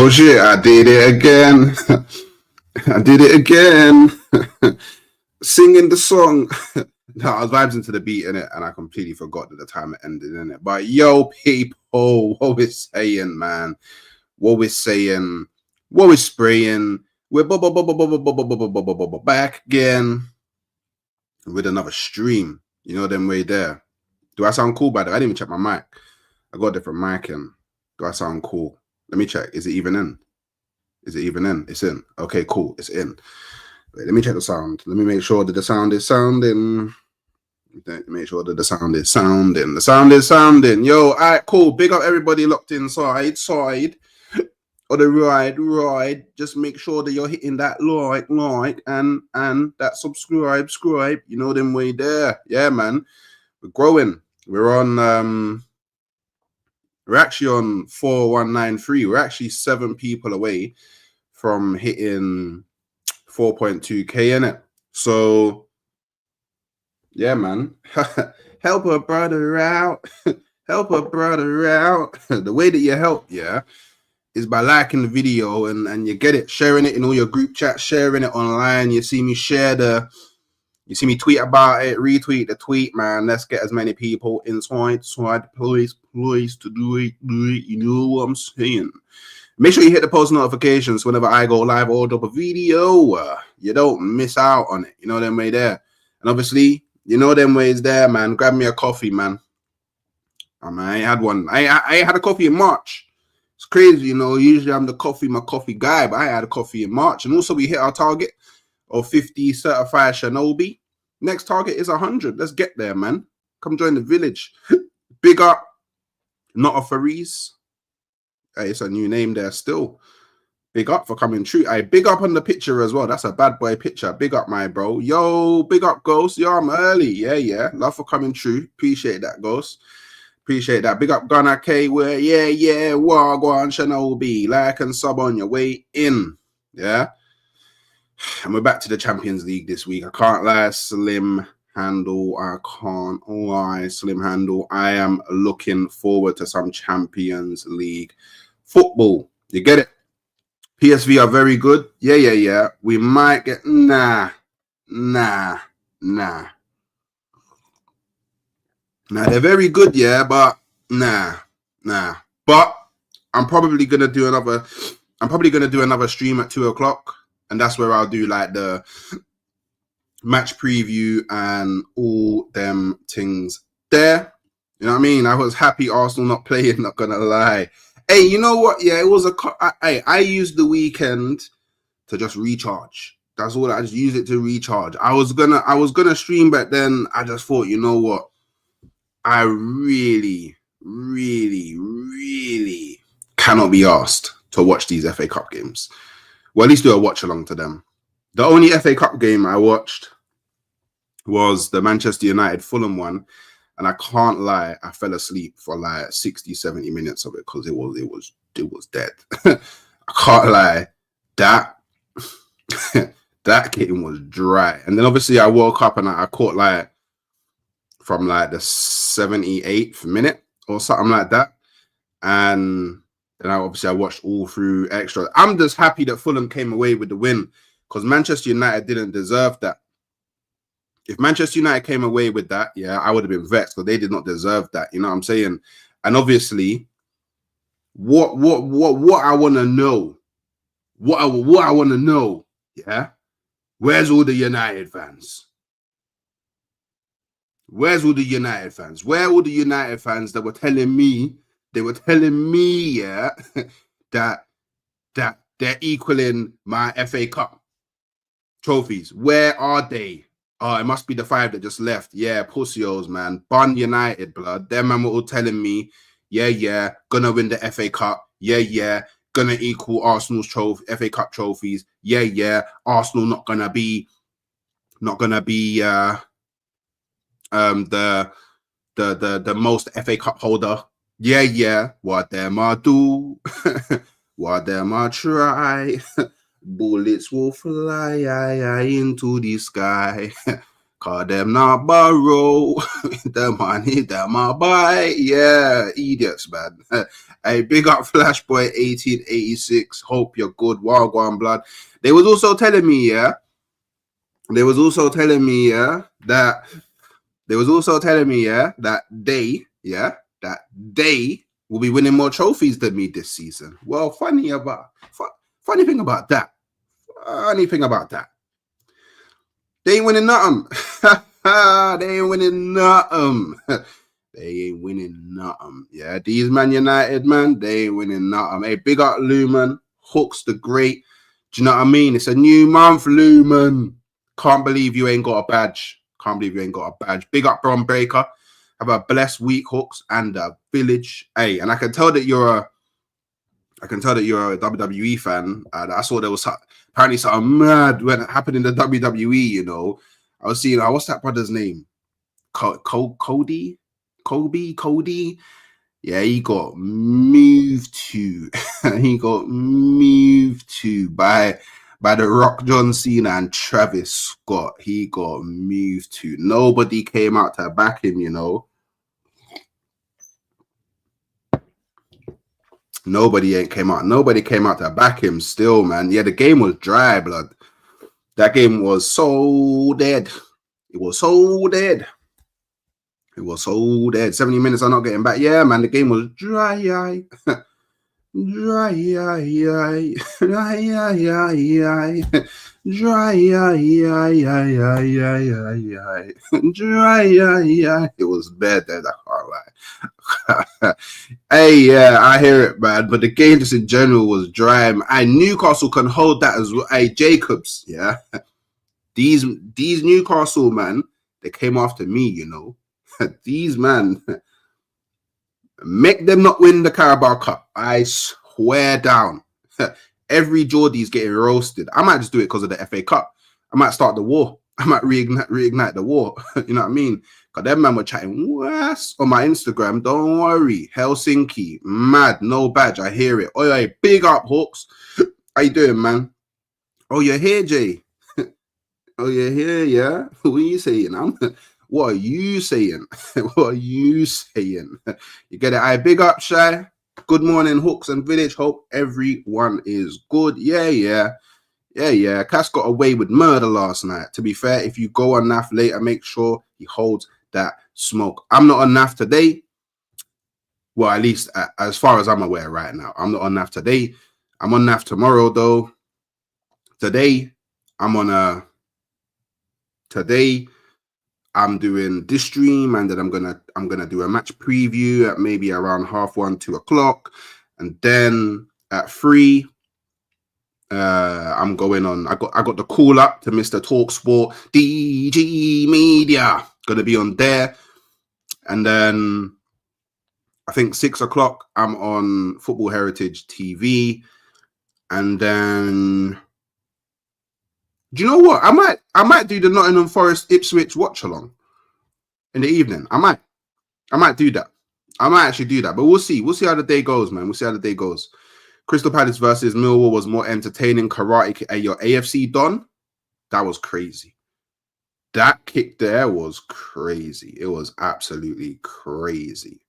Oh shit, I did it again. I did it again. Singing the song. No, I was vibing to the beat in it and I completely forgot that the time it ended in it. But yo, people, what we're saying, man. What we're saying, what we're spraying. We're back again with another stream. You know them way there. Do I sound cool by the way? I didn't even check my mic. I got a different mic in. Do I sound cool? Let me check. Is it even in? Is it even in? It's in. Okay, cool. It's in. Wait, let me check the sound. Let me make sure that the sound is sounding. Make sure that the sound is sounding. The sound is sounding. Yo, all right, cool. Big up everybody locked inside. Or the ride. Just make sure that you're hitting that like, and that subscribe. You know them way there. Yeah, man. We're growing. We're on we're actually on 4193. We're actually 7 people away from hitting 4.2k in it. So yeah, man. Help a brother out. Help a brother out. The way that you help, yeah, is by liking the video and you get it, sharing it in all your group chats, sharing it online. You see me you see me tweet about it, retweet the tweet, man. Let's get as many people inside please to do it. You know what I'm saying? Make sure you hit the post notifications whenever I go live or drop a video. You don't miss out on it. You know them way there. And obviously, you know them ways there, man. Grab me a coffee, man. I mean, I ain't had one. I had a coffee in March. It's crazy, you know. Usually I'm my coffee guy, but I had a coffee in March. And also we hit our target of 50 certified Shinobi. Next target is 100. Let's get there, man. Come join the village. Big up. Not a Faris. Hey, it's a new name there still. Big up for coming true. Hey, big up on the picture as well. That's a bad boy picture. Big up, my bro. Yo, big up, Ghost. Yo, I'm early. Yeah. Love for coming true. Appreciate that, Ghost. Appreciate that. Big up, Gunnar K. Where, yeah. Wagwan Shinobi. Like and sub on your way in. Yeah. And we're back to the Champions League this week. I can't lie, Slim Handle. I am looking forward to some Champions League football. You get it? PSV are very good. Yeah. We might get... Nah. Nah, they're very good, yeah, but nah. But I'm probably gonna do another stream at 2 o'clock. And that's where I'll do like the match preview and all them things there. You know what I mean? I was happy Arsenal not playing, not gonna lie. Hey, you know what? Yeah, it was I used the weekend to just recharge. That's all. I just used it to recharge. I was gonna stream, but then I just thought, you know what? I really cannot be asked to watch these FA Cup games. Well, at least do a watch along to them. The only FA Cup game I watched was the Manchester United Fulham one. And I can't lie, I fell asleep for like 60, 70 minutes of it because it was dead. I can't lie. That game was dry. And then obviously I woke up and I caught like from like the 78th minute or something like that. And then I watched all through extra. I'm just happy that Fulham came away with the win because Manchester United didn't deserve that. If Manchester United came away with that, yeah, I would have been vexed because they did not deserve that. You know what I'm saying? And obviously, what I want to know, what I want to know, yeah, where's all the United fans? Where's all the United fans? Where are all the United fans that were telling me? They were telling me, yeah, that they're equaling my FA Cup trophies. Where are they? Oh, it must be the 5 that just left. Yeah, pussios, man. Bun United, blood. Them man were all telling me, yeah, gonna win the FA Cup. Yeah, gonna equal Arsenal's FA Cup trophies. Yeah, Arsenal not gonna be the most FA Cup holder. Yeah, what them I do, what them I try, bullets will fly into the sky. Cause them not borrow the money them I buy. Yeah, idiots, man. Hey, big up Flashboy 1886. Hope you're good. Wagwan blood. They was also telling me, yeah. They was also telling me, yeah, that they will be winning more trophies than me this season. Well, funny thing about that. They ain't winning nothing. They ain't winning nothing. They ain't winning nothing. Yeah, these Man United, man, they ain't winning nothing. Hey, big up Lumen, Hooks the Great. Do you know what I mean? It's a new month, Lumen. Can't believe you ain't got a badge. Big up Bron Breaker. Have a blessed week, Hooks, and the village. Hey, and I can tell that you're a WWE fan. I saw there was apparently something mad when it happened in the WWE. You know, I was seeing what's that brother's name? Cody. Yeah, he got moved to. By The Rock, John Cena, and Travis Scott. He got moved to. Nobody came out to back him. You know. Nobody came out to back him still, man. Yeah, the game was dry, blood. That game was so dead. It was so dead. 70 minutes are not getting back. Yeah, man, the game was dry. It was bad there, that can't lie. Hey, yeah, I hear it, man. But the game just in general was dry. And Newcastle can hold that as well. Hey, Jacobs, yeah. These Newcastle, man, they came after me, you know. These man, make them not win the Carabao Cup. I swear down. Every Geordie's getting roasted. I might just do it because of the FA Cup. I might start the war. I might reignite the war. You know what I mean? Because them man were chatting worse on my Instagram. Don't worry. Helsinki. Mad. No badge. I hear it. Oh, yeah. Big up, Hawks. How you doing, man? Oh, you're here, Jay. Oh, you're here, yeah? What are you saying? What are you saying? What are you saying? You get it? I big up, Shy. Good morning, Hooks and Village. Hope everyone is good. Yeah. Cass got away with murder last night. To be fair, if you go on NAF later, make sure he holds that smoke. I'm not on NAF today. Well, at least as far as I'm aware right now. I'm not on NAF today. I'm on NAF tomorrow, though. Today, I'm doing this stream, and then I'm gonna do a match preview at maybe around 1:30, 2 o'clock, and then at 3, I'm going on. I got the call up to Mr. Talksport DG Media. Gonna be on there, and then I think 6 o'clock I'm on Football Heritage TV, and then. Do you know what? I might do the Nottingham Forest Ipswich watch along in the evening. I might do that. I might actually do that, but we'll see. We'll see how the day goes, man. We'll see how the day goes. Crystal Palace versus Millwall was more entertaining. Your AFC Don, that was crazy. That kick there was crazy. It was absolutely crazy.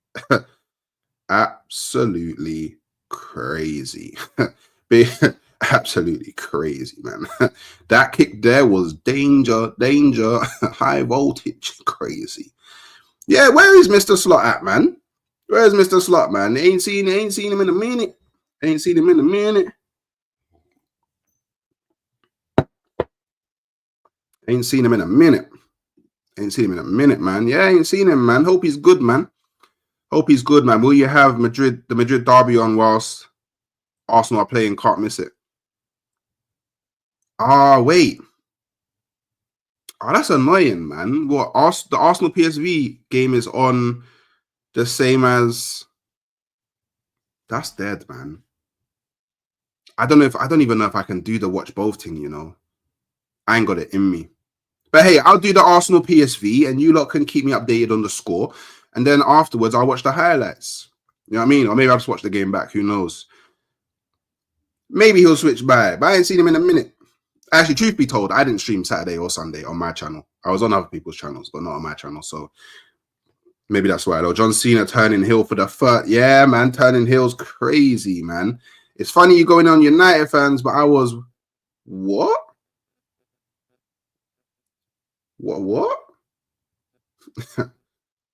Absolutely crazy. Absolutely crazy, man. That kick there was danger, high voltage, crazy. Yeah, where is Mr. Slot at, man? Where's Mr. Slot, man? Ain't seen him in a minute. Ain't seen him in a minute, man. Yeah, ain't seen him, man. Hope he's good, man. Will you have the Madrid derby on whilst Arsenal are playing? Can't miss it. Wait. That's annoying, man. What? The Arsenal PSV game is on the same as. That's dead, man. I don't even know if I can do the watch both thing, you know. I ain't got it in me. But hey, I'll do the Arsenal PSV, and you lot can keep me updated on the score. And then afterwards, I'll watch the highlights. You know what I mean? Or maybe I'll just watch the game back. Who knows? Maybe he'll switch by. But I ain't seen him in a minute. Actually, truth be told, I didn't stream Saturday or Sunday on my channel. I was on other people's channels, but not on my channel. So maybe that's why. Though John Cena turning heel for the third. Yeah, man, turning heel's crazy, man. It's funny you going on United fans, but I was what? What?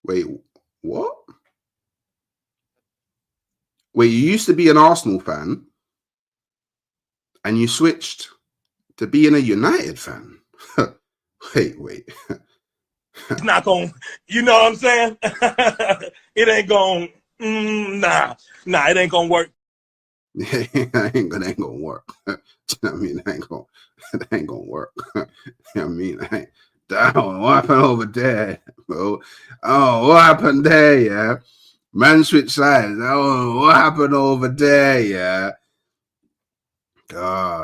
Wait, what? Wait, you used to be an Arsenal fan and you switched to being a United fan. wait. It's not going, you know what I'm saying? It ain't going, nah, it ain't going to work. It ain't gonna work. You know what I mean? It ain't gonna work. You know what I mean? What happened over there, bro? Oh, what happened there? Yeah, man, switch sides. Oh, what happened over there? Yeah.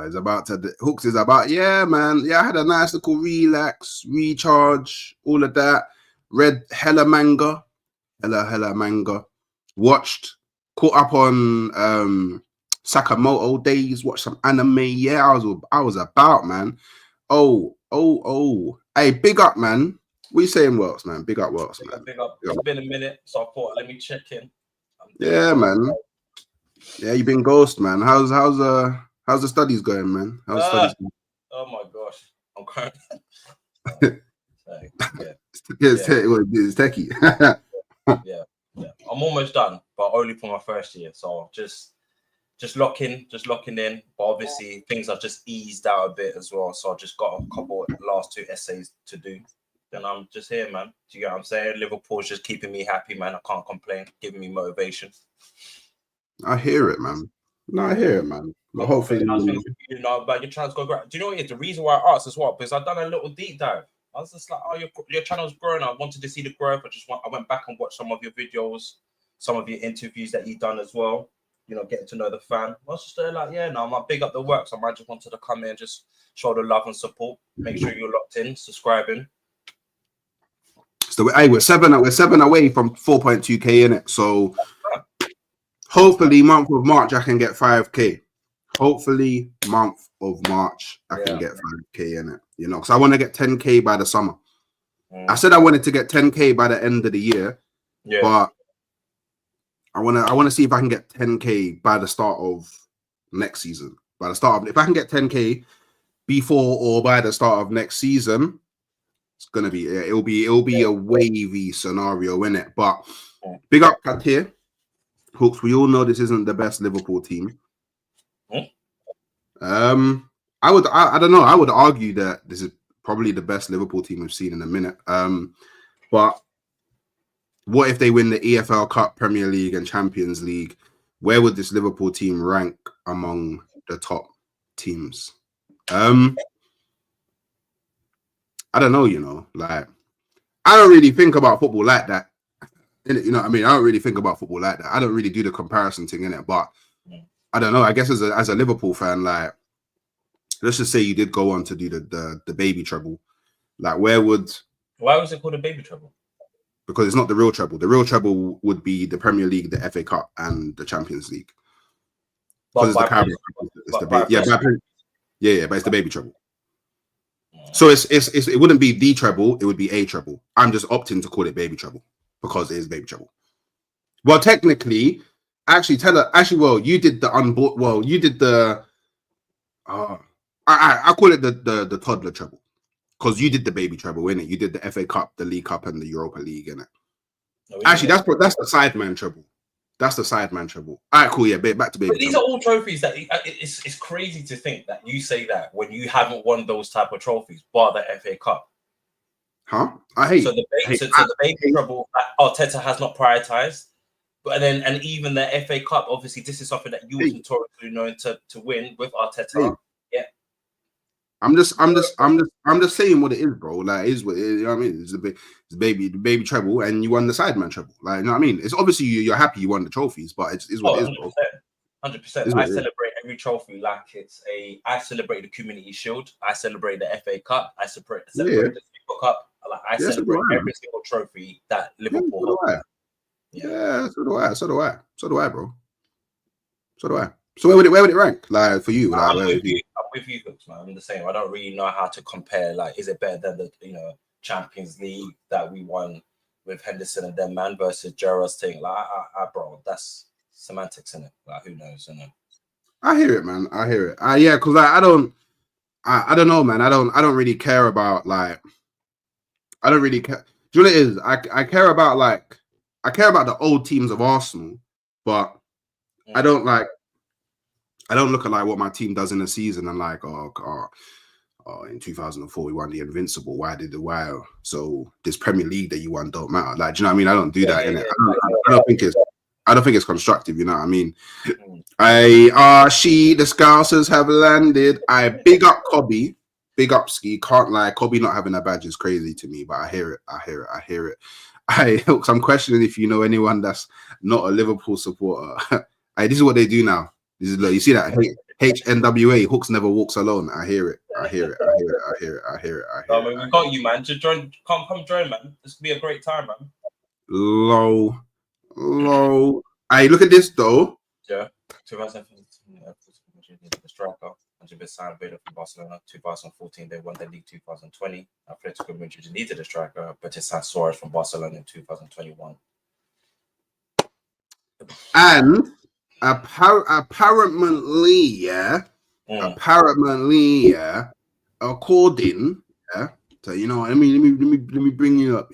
It's about to hooks is about, yeah, man. Yeah, I had a nice little relax, recharge, all of that. Read hella manga. Watched, caught up on Sakamoto days, watched some anime. Yeah, I was about, man. Oh. Hey, big up, man. What you saying, Works, man? Big up, Works, man. Big up. It's been a minute, so I thought, let me check in. Yeah, man. Yeah, you've been ghost, man. How's the studies going, man? How's the studies going? Oh my gosh, I'm crying. It's techie. yeah. I'm almost done, but only for my first year. So just locking in. But obviously things have just eased out a bit as well. So I just got a couple of last 2 essays to do. Then I'm just here, man. Do you get what I'm saying? Liverpool's just keeping me happy, man. I can't complain, giving me motivation. I hear it, man. No, I hear it, man. But hopefully, you know, but your channel's going great. Do you know what it is? The reason why I asked as well, because I've done a little deep dive. I was just like, oh, your channel's growing. I wanted to see the growth. I went back and watched some of your videos, some of your interviews that you've done as well. You know, getting to know the fan. I was just like, yeah, no, I'm like, big up the work. So I just wanted to come in and just show the love and support. Make sure you're locked in, subscribing. So we're 7 away from 4.2k in it. So hopefully, month of March I can get 5k. Hopefully, month of March I can get 5k in it. You know, because I want to get 10k by the summer. I said I wanted to get 10k by the end of the year, but I want to see if I can get 10k by the start of next season. If I can get 10k before or by the start of next season, it's gonna be it'll be a wavy scenario, innit? But big up Katir. Hooks, we all know this isn't the best Liverpool team. I don't know. I would argue that this is probably the best Liverpool team we've seen in a minute. But what if they win the EFL Cup, Premier League, and Champions League? Where would this Liverpool team rank among the top teams? I don't know, you know, like I don't really think about football like that. You know what I mean? I don't really think about football like that. I don't really do the comparison thing in it, but I don't know. I guess as a Liverpool fan, like let's just say you did go on to do the baby treble. Like why was it called a baby treble? Because it's not the real treble. The real treble would be the Premier League, the FA Cup, and the Champions League. Because it's the Carabao. But it's the baby treble. So it wouldn't be the treble, it would be a treble. I'm just opting to call it baby treble because it is baby treble. Well, technically, you did the I call it the toddler treble because you did the baby treble, innit? You did the FA Cup, the League Cup, and the Europa League, innit? That's the sideman treble. That's the sideman treble. All right, cool. Yeah, back to baby. But these are all trophies that it's crazy to think that you say that when you haven't won those type of trophies, bar the FA Cup. Huh? I hate. So the baby treble Arteta has not prioritized, but and even the FA Cup. Obviously, this is something that you was notoriously known to win with Arteta. Yeah. I'm just saying what it is, bro. Like, it is what it is, you know what I mean? It's the baby treble, and you won the sideman treble. Like, you know what I mean? It's obviously you're happy you won the trophies, but it's what it is, bro. 100%. I celebrate every trophy like I celebrate the Community Shield. I celebrate the FA Cup. I celebrate the Super Cup. Like I celebrate every single trophy that Liverpool. So do I, bro. So do I. So where would it rank? Like for you, like I'm where with would you. you? I'm with you, Hooks, man. I'm the same. I don't really know how to compare. Like, is it better than the Champions League that we won with Henderson and then man versus Gerrard's thing? Like, bro, that's semantics in it. Like, who knows? I hear it, man. I hear it. Yeah, because I don't know, man. I don't really care about like. I don't really care. Do you know what it is? I care about like I care about the old teams of Arsenal, but I don't like I don't look at like what my team does in a season and like in 2004 we won the Invincible. Why? So this Premier League that you won don't matter. Like, do you know what I mean? I don't do that in it. I don't think it's constructive. You know what I mean? The Scousers have landed. I big up Cobby. Big up Ski. Can't lie. Cobby not having a badge is crazy to me, but I hear it. I'm questioning if you know anyone that's not a Liverpool supporter. This is what they do now. This is you see that HNWA Hooks never walks alone. I hear it. We got you, man. Just join. Come join, man. This could be a great time, man. Low. Look at this though. Yeah. 2015, the striker. Madrid signed Berta from Barcelona. 2014, they won the league. 2020, Atletico Madrid needed a striker, but they signed Suarez from Barcelona in 2021. And apparently, according, So let me bring you up.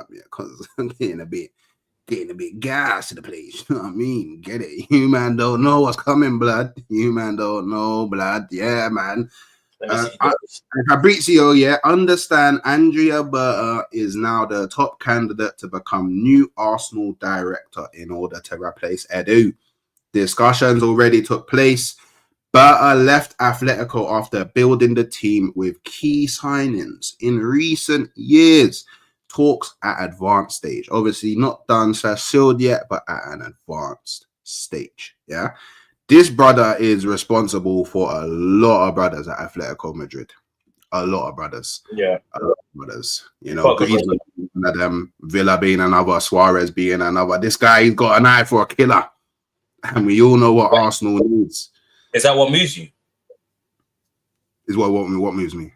Because I'm getting a bit gas to the place. You know what I mean? Get it? You man don't know what's coming, blood. You man don't know, blood. Yeah, man. Fabrizio, understand Andrea Berta is now the top candidate to become new Arsenal director in order to replace Edu. Discussions already took place. Berta left Atletico after building the team with key signings in recent years. Talks at advanced stage. Obviously not done sealed yet, but at an advanced stage. Yeah. This brother is responsible for a lot of brothers at Atletico Madrid. A lot of brothers. Yeah. A lot of brothers. Griezmann being one of them, Villa being another, Suarez being another. This guy, he's got an eye for a killer. And we all know what Arsenal needs. Is that what moves you? Is what moves me?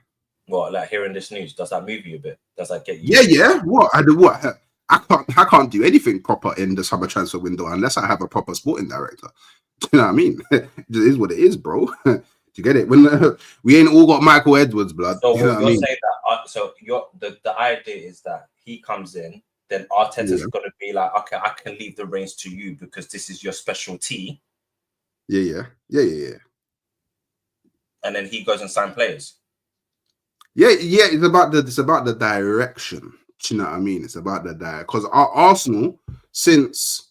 What, like hearing this news, does that move you a bit? Does that get you? Yeah. What? I do what? I can't do anything proper in the summer transfer window unless I have a proper sporting director. Do you know what I mean? It is what it is, bro. Do you get it? When we ain't all got Michael Edwards, blood. So you know you're saying that. So the idea is that he comes in, then Arteta's going to be like, okay, I can leave the reins to you because this is your specialty. Yeah. And then he goes and signs players. Yeah. It's about the direction. Do you know what I mean? It's about the because Arsenal since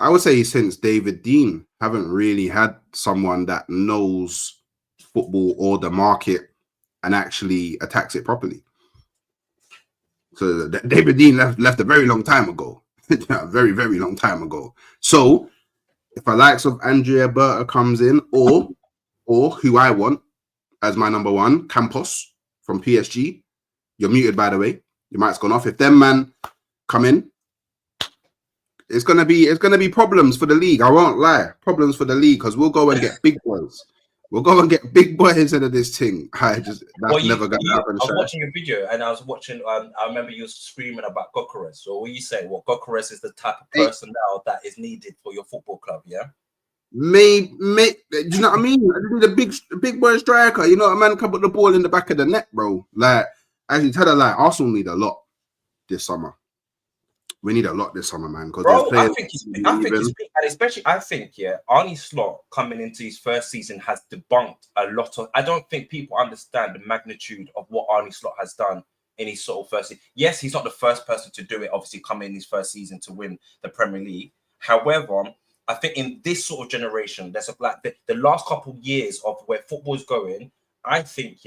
I would say since David Dean haven't really had someone that knows football or the market and actually attacks it properly. So David Dean left a very long time ago. A very, very long time ago. So if a likes of Andrea Berta comes in or who I want as my number one, Campos from PSG, you're muted by the way. Your mic's gone off. If them man come in, it's gonna be problems for the league. I won't lie, problems for the league because we'll go and get big boys. We'll go and get big boys into this thing. Never gonna happen. I was watching your video and I was watching. I remember you screaming about Gokares. So what you say? Well, Gokares is the type of personnel that is needed for your football club. Yeah. Do you know what I mean? The big boy striker. You know what I mean? Can put the ball in the back of the net, bro. Like actually, tell her like Arsenal need a lot this summer. We need a lot this summer, man. Bro, I think especially Arne Slot coming into his first season has debunked a lot of. I don't think people understand the magnitude of what Arne Slot has done in his sort of first season. Yes, he's not the first person to do it. Obviously, coming in his first season to win the Premier League. However, I think in this sort of generation, there's like the last couple of years of where football is going. I think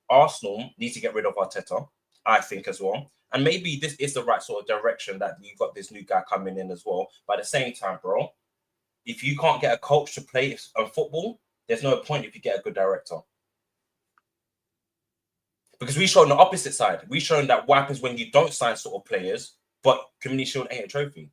Arsenal needs to get rid of Arteta. I think as well. And maybe this is the right sort of direction that you got this new guy coming in as well. But at the same time, bro, if you can't get a coach to play football, there's no point if you get a good director. Because we've shown the opposite side. We've shown that what happens when you don't sign sort of players, but Community Shield ain't a trophy.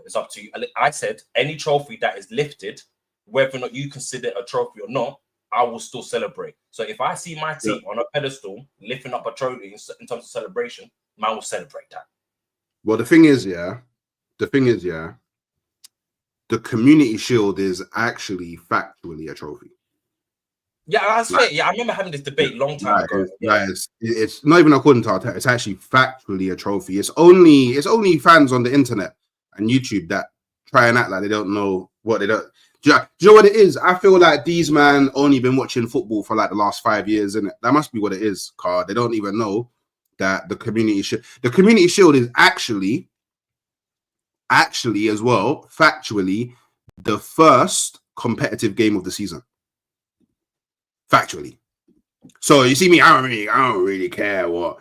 It's up to you. I said any trophy that is lifted, whether or not you consider it a trophy or not, I will still celebrate. So if I see my team on a pedestal lifting up a trophy in terms of celebration, man will celebrate that. Well, the thing is, the Community Shield is actually factually a trophy. Yeah, that's fair. Yeah, I remember having this debate long time ago. It's not even according to Arteta. It's actually factually a trophy. It's only fans on the internet and YouTube that try and act like they don't know what they don't. Do you know what it is? I feel like these man only been watching football for like the last 5 years, and that must be what it is. Car, they don't even know that the Community Shield is actually as well, factually, the first competitive game of the season. Factually. So you see me, I don't really care what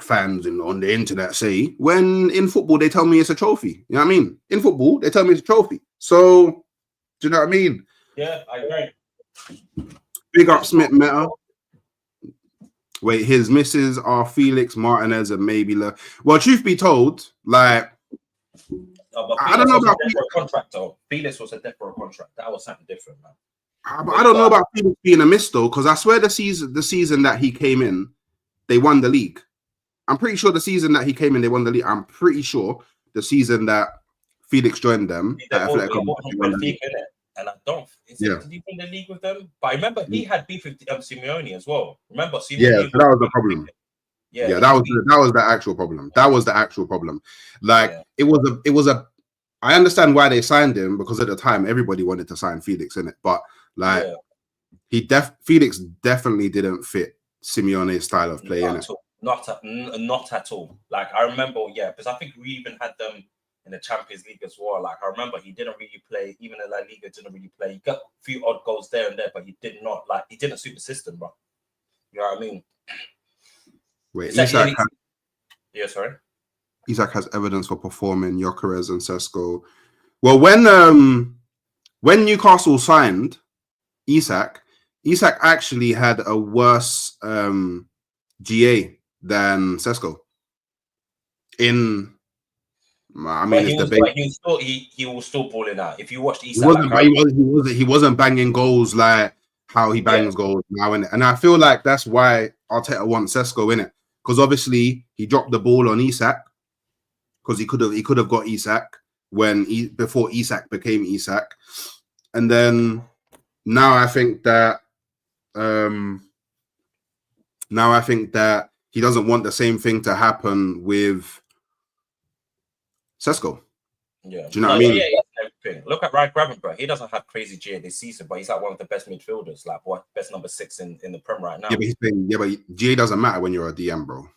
fans on the internet say. When in football they tell me it's a trophy. You know what I mean? In football, they tell me it's a trophy. So do you know what I mean? Yeah, I agree. Big up Smith Meta. Wait, his misses are Felix, Martinez, and maybe well, truth be told, like I don't know about contract though. Felix was a different contract. That was something different, man. But I don't know about Felix being a miss though, because I swear the season that he came in, they won the league. I'm pretty sure the season that he came in, they won the league. I'm pretty sure the season that Felix joined them, and I don't. Did he win the league with them? But I remember he had beef with Simeone as well. Remember, Simeone that was the problem. Yeah, that was the actual problem. That was the actual problem. Like it was a. I understand why they signed him, because at the time everybody wanted to sign Felix in it, but like Felix definitely didn't fit Simeone's style of play in it. Not at all. Like I remember, because I think we even had them in the Champions League as well. Like I remember he didn't really play, even in La Liga didn't really play. He got a few odd goals there and there, but he did not he didn't suit the system, bro. You know what I mean? Wait, sorry. Isak has evidence for performing Gyökeres and Sesko. Well, when Newcastle signed Isak actually had a worse GA than Sesko. He was still balling out. If you watched Isak, he wasn't banging goals like how he bangs goals now, and I feel like that's why Arteta wants Sesko in it, because obviously he dropped the ball on Isak, because he could have got Isak before Isak became Isak, and then now I think that he doesn't want the same thing to happen with Sesko. Yeah. Do you know what I mean? Yeah. Look at Ryan Gravenberch. He doesn't have crazy GA this season, but he's like one of the best midfielders, like best number 6 in the Prem right now. But GA doesn't matter when you're a DM, bro.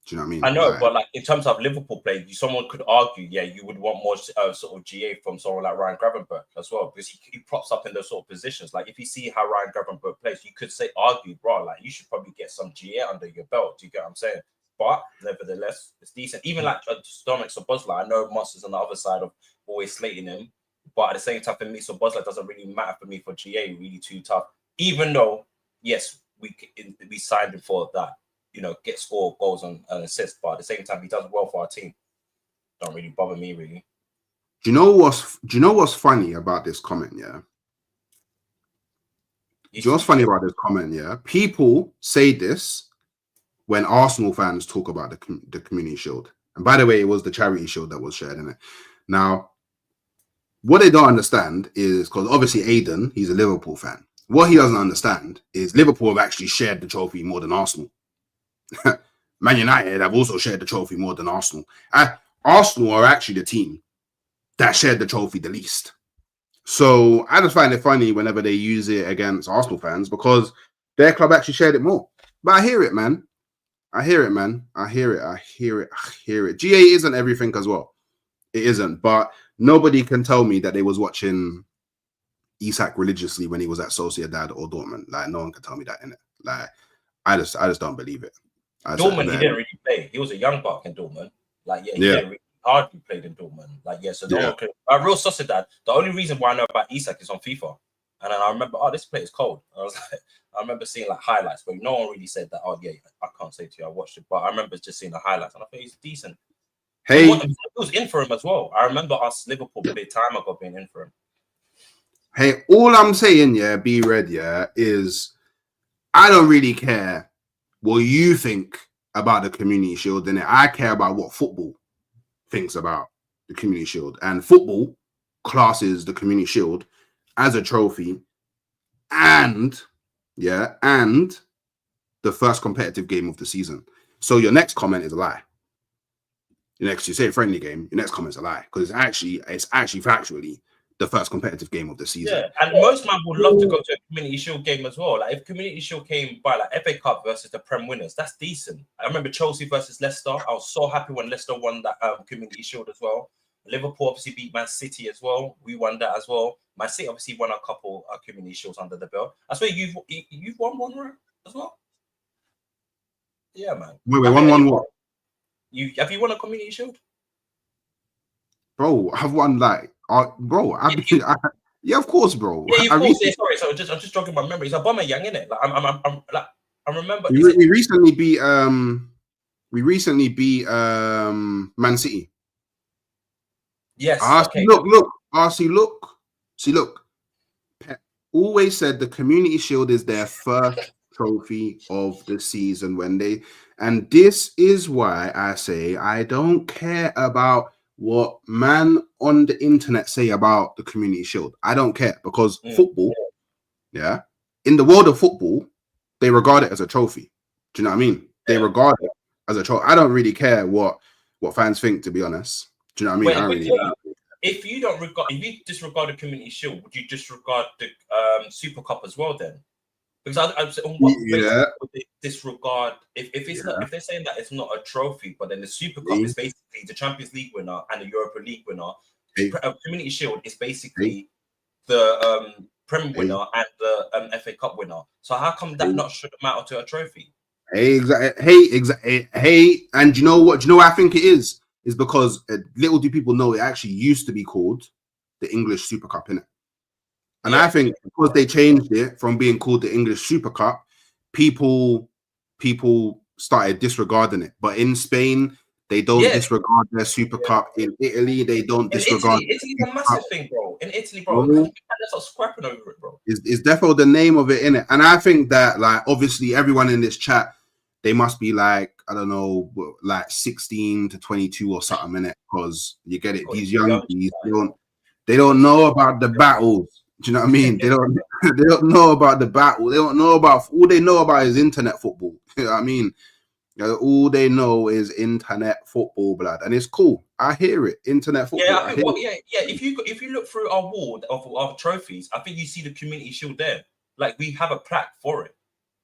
Do you know what I mean? I know, but like in terms of Liverpool play, someone could argue, you would want more sort of GA from someone like Ryan Gravenberch as well, because he props up in those sort of positions. Like if you see how Ryan Gravenberch plays, you could argue, bro, like you should probably get some GA under your belt. Do you get what I'm saying? But nevertheless, it's decent. Even like Dominic Szoboszlai, I know Monster's on the other side of always slating him, but at the same time, for me, Szoboszlai doesn't really matter for me for GA. Really too tough. Even though, yes, we signed him for that. Get score goals and assists, but at the same time, he does well for our team. Don't really bother me, really. Do you know what's funny about this comment? Yeah. Do you know what's funny about this comment? Yeah. People say this when Arsenal fans talk about the Community Shield, and by the way, it was the charity shield that was shared in it. Now, what they don't understand is, because obviously Aiden, he's a Liverpool fan. What he doesn't understand is Liverpool have actually shared the trophy more than Arsenal. Man United have also shared the trophy more than Arsenal. Arsenal are actually the team that shared the trophy the least. So I just find it funny whenever they use it against Arsenal fans, because their club actually shared it more. But I hear it, man. I hear it. GA isn't everything as well. It isn't. But nobody can tell me that they was watching Isak religiously when he was at Sociedad or Dortmund. Like, no one can tell me that, innit? Like, I just don't believe it. Dortmund, he didn't really play. He was a young buck in Dortmund. Like, he didn't really hardly played in Dortmund. Like, so no one could. Real Sociedad, the only reason why I know about Isak is on FIFA. And then I remember, this play is cold. I remember seeing like highlights, but no one really said that, I can't say to you, I watched it. But I remember just seeing the highlights, and I thought he's decent. Hey, It was in for him as well. I remember us Liverpool big time ago being in for him. hey, all I'm saying, yeah, be red, yeah, is I don't really care what you think about the Community Shield, and I care about what football thinks about the Community Shield. And football classes the Community Shield as a trophy and the first competitive game of the season. So your next comment is a lie. You say a friendly game, your next comment is a lie because it's actually factually the first competitive game of the season. Yeah, and most man would love to go to a Community Shield game as well. Like if Community Shield came by like FA Cup versus the Prem winners, that's decent. I remember Chelsea versus Leicester. I was so happy when Leicester won that Community Shield as well. Liverpool obviously beat Man City as well. We won that as well. Man City obviously won a couple Community Shields under the belt. I swear you've won one right as well. Yeah, man. Wait, one what? Have you won a Community Shield? Bro, I've won like, bro. Yeah, of course, bro. Yeah, of course. Sorry, so I'm just jogging my memory. It's a bomber young, innit? Like I'm like I remember. We recently beat Man City. Yes. Okay. Look. Pep always said the Community Shield is their first trophy of the season and this is why I say I don't care about what man on the internet say about the Community Shield. I don't care because football, yeah, in the world of football, they regard it as a trophy. Do you know what I mean? They regard it as a trophy. I don't really care what fans think, to be honest. Do you know what I mean? If you disregard the Community Shield, would you disregard the Super Cup as well then? Because on what basis would they disregard if they're saying that it's not a trophy, but then the Super Cup is basically the Champions League winner and the Europa League winner. Community Shield is basically the Premier winner and the FA Cup winner. So how come that not should matter to a trophy? Hey, and you know what? Do you know what I think it is? Is because little do people know it actually used to be called the English Super Cup, innit? And I think because they changed it from being called the English Super Cup, people started disregarding it. But in Spain, they don't disregard their Super Cup. In Italy, they don't disregard. Italy's a massive thing, bro. In Italy, bro, let's start scrapping over it, bro. Is definitely the name of it, innit? And I think that, like, obviously, everyone in this chat, they must be like, I don't know, like 16 to 22 or something, innit? Because you get it, these young people, they don't know about the battles. Do you know what I mean? They don't know about the battle. They don't know about, all they know about is internet football. You know what I mean? All they know is internet football, blood, and it's cool. I hear it. Internet football. Yeah, I think. If you look through our ward of our trophies, I think you see the Community Shield there. Like we have a plaque for it.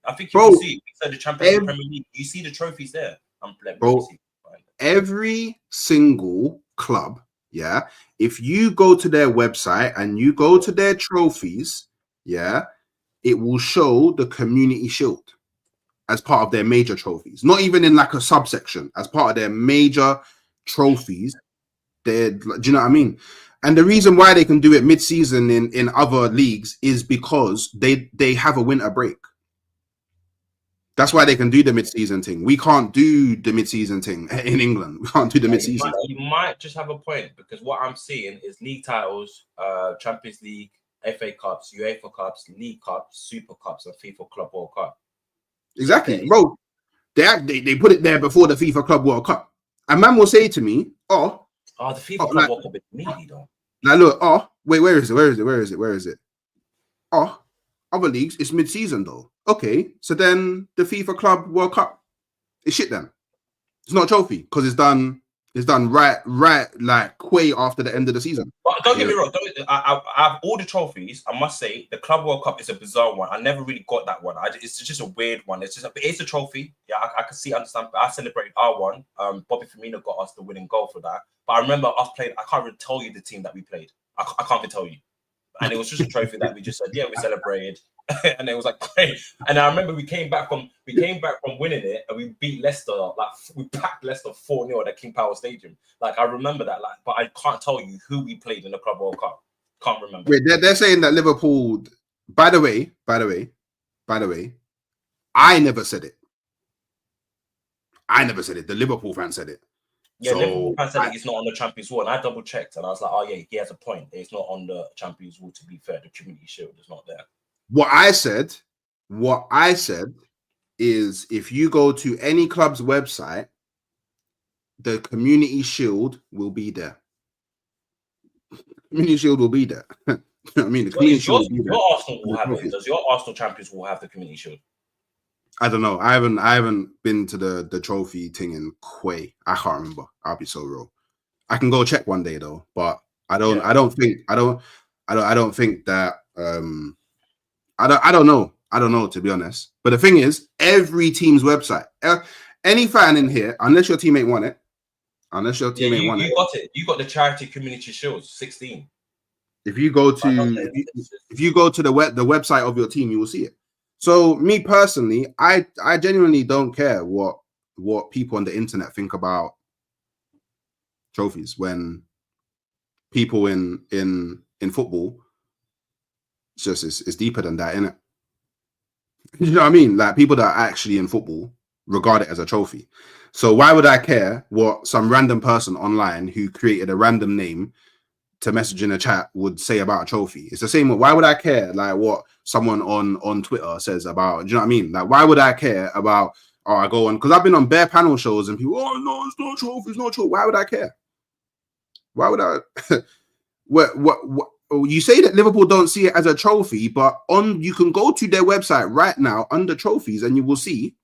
I think you can see it. So the Champions League, Premier League, you see the trophies there. Every single club, yeah. If you go to their website and you go to their trophies, yeah, it will show the Community Shield as part of their major trophies, not even in like a subsection, as part of their major trophies. Do you know what I mean? And the reason why they can do it mid-season in other leagues is because they have a winter break. That's why they can do the mid-season thing. We can't do the mid-season thing in England. We can't do the mid-season. You might just have a point because what I'm seeing is league titles, Champions League, FA Cups, UEFA Cups, League Cups, Super Cups, and FIFA Club World Cup. Exactly, bro. They put it there before the FIFA Club World Cup. And man will say to me, the FIFA Club World Cup is meaty though. Like, look, wait, where is it? Oh, other leagues, it's mid-season though. Okay, so then the FIFA Club World Cup is shit then. It's not a trophy because it's done right like way after the end of the season. But don't get me wrong, I have all the trophies. I must say the Club World Cup is a bizarre one. I never really got that one. It's just a weird one. It's a trophy. Yeah, I can understand. I celebrated our one. Bobby Firmino got us the winning goal for that. But I remember us playing. I can't even tell you the team that we played. I can't even tell you. And it was just a trophy that we just said, yeah, we celebrated. And it was like great. And I remember we came back from winning it and we beat Leicester. Like we packed Leicester 4-0 at King Power Stadium. Like I remember that. Like, but I can't tell you who we played in the Club World Cup. Can't remember. Wait, they're saying that Liverpool. By the way, I never said it. The Liverpool fan said it. Yeah, Liverpool So fan said it's not on the Champions Wall, and I double checked, and I was like, oh yeah, he has a point. It's not on the Champions Wall. To be fair, the Community Shield is not there. what I said is if you go to any club's website, the Community Shield will be there. Community Shield will be there. I mean, the Community Shield will be there. Your Arsenal will have it. Does your Arsenal Champions Wall have the Community Shield? I don't know. I haven't been to the trophy thing in Quay. I can't remember. I'll be so real. I can go check one day though, but I don't think that I don't know to be honest. But the thing is, every team's website, any fan in here, unless your teammate won it, you got it. You got the charity Community Shields 16. If you go to the website of your team, you will see it. So me personally, I genuinely don't care what people on the internet think about trophies when people in football, it's deeper than that, innit? You know what I mean? Like people that are actually in football regard it as a trophy. So why would I care what some random person online who created a random name to message in a chat would say about a trophy? It's the same. Why would I care like what someone on Twitter says about, do you know what I mean? Like why would I care about, I go on, because I've been on bare panel shows and people, oh no, it's not trophy, it's not trophy. Why would I care? Why would I? what you say that Liverpool don't see it as a trophy, but you can go to their website right now under trophies and you will see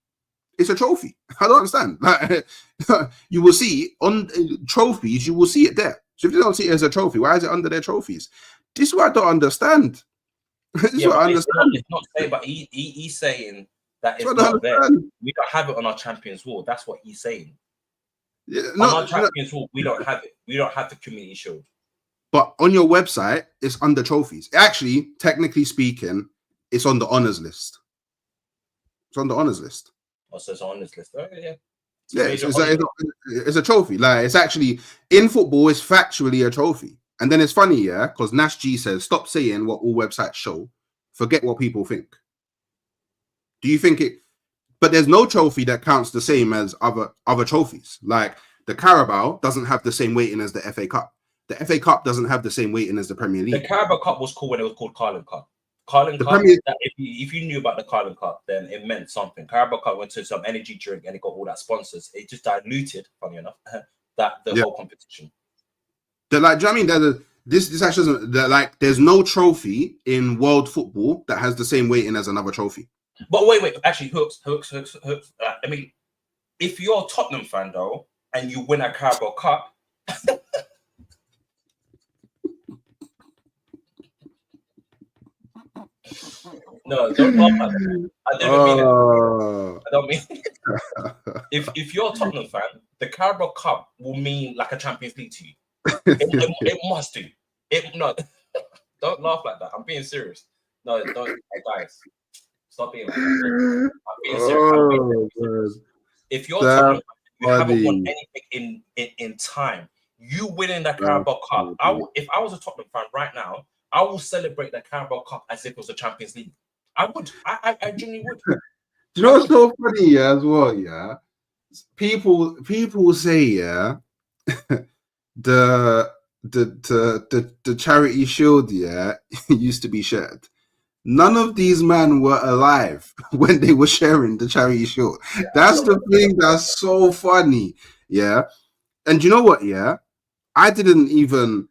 it's a trophy. I don't understand. Like, you will see on trophies, you will see it there. So if they don't see it as a trophy, why is it under their trophies? This is what I don't understand. This is what I understand. It's not saying, but he's saying that it's not there. We don't have it on our Champions Wall. That's what he's saying. Yeah, on our Champions Wall, we don't have it. We don't have the Community Shield. But on your website, it's under trophies. Actually, technically speaking, it's on the honors list. It's on the honors list. Oh, so it's on this list. Okay, yeah. Yeah, it's a trophy. Like it's actually in football, it's factually a trophy. And then it's funny, yeah, because Nash G says, stop saying what all websites show. Forget what people think. Do you think it? But there's no trophy that counts the same as other trophies. Like the Carabao doesn't have the same weighting as the FA Cup. The FA Cup doesn't have the same weighting as the Premier League. The Carabao Cup was cool when it was called Carling Cup. Carling Cup, if you knew about the Carling Cup, then it meant something. Carabao Cup went to some energy drink and it got all that sponsors. It just diluted, funny enough, the whole competition. They're like, do you know what I mean? This actually doesn't, like, there's no trophy in world football that has the same weighting as another trophy. But wait, actually, hooks. I mean, if you're a Tottenham fan though, and you win a Carabao Cup, no, don't laugh at that. I don't mean it. I don't mean if you're a Tottenham fan, the Carabao Cup will mean like a Champions League to you. It must do. Don't laugh like that. I'm being serious. No, don't, guys. Stop being like that. I'm being serious. If you're Tottenham, you haven't won anything in time. You winning the Carabao Cup. If I was a Tottenham fan right now, I will celebrate the Carabao Cup as if it was a Champions League. I would. I genuinely would. Do you know what's so funny? Yeah, as well. Yeah, people say yeah, the charity shield used to be shared. None of these men were alive when they were sharing the charity shield. Yeah, that's the thing that's so funny. Yeah, and you know what? Yeah, I didn't even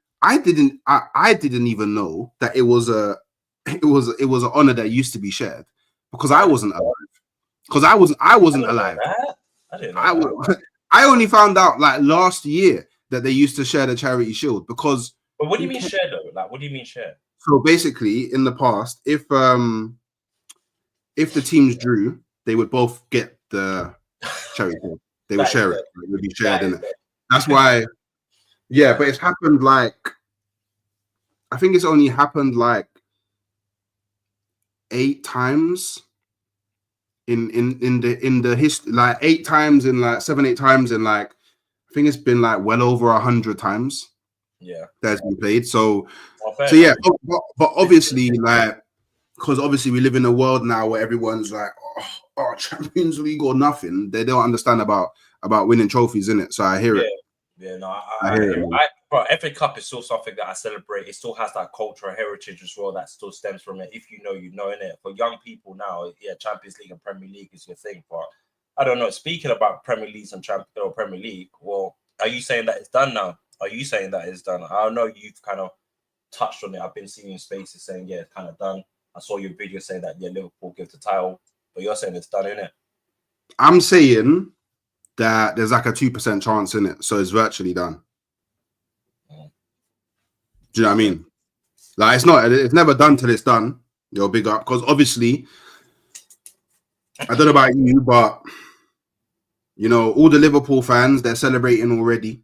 know that it was an honor that used to be shared because I wasn't alive. Because I wasn't alive. I didn't know that. I only found out like last year that they used to share the charity shield because. But what do you mean share though? Like, what do you mean share? So basically, in the past, if the teams drew, they would both get the charity shield. They would share it. It would be shared in it. That's why. Yeah, but it's happened like. I think it's only happened like 8 times in the history, like 8 times in like 7-8 times in like, I think it's been like well over 100 times. Yeah, that's been played. So yeah, but obviously, like, because obviously we live in a world now where everyone's like, oh, Champions League or nothing. They don't understand about winning trophies, innit? So I hear it. Yeah, no, I hear it, man. bro, FA Cup is still something that I celebrate. It still has that cultural heritage as well that still stems from it. If you know, innit? For young people now, yeah, Champions League and Premier League is your thing. But I don't know. Speaking about Premier Leagues and Premier League, well, are you saying that it's done now? Are you saying that it's done? I know you've kind of touched on it. I've been seeing spaces saying, yeah, it's kind of done. I saw your video saying that, yeah, Liverpool give the title, but you're saying it's done, innit? I'm saying that there's like a 2% chance in it, so it's virtually done. Do you know what I mean? Like it's never done till it's done. You're big up because obviously, I don't know about you, but you know, all the Liverpool fans, they're celebrating already.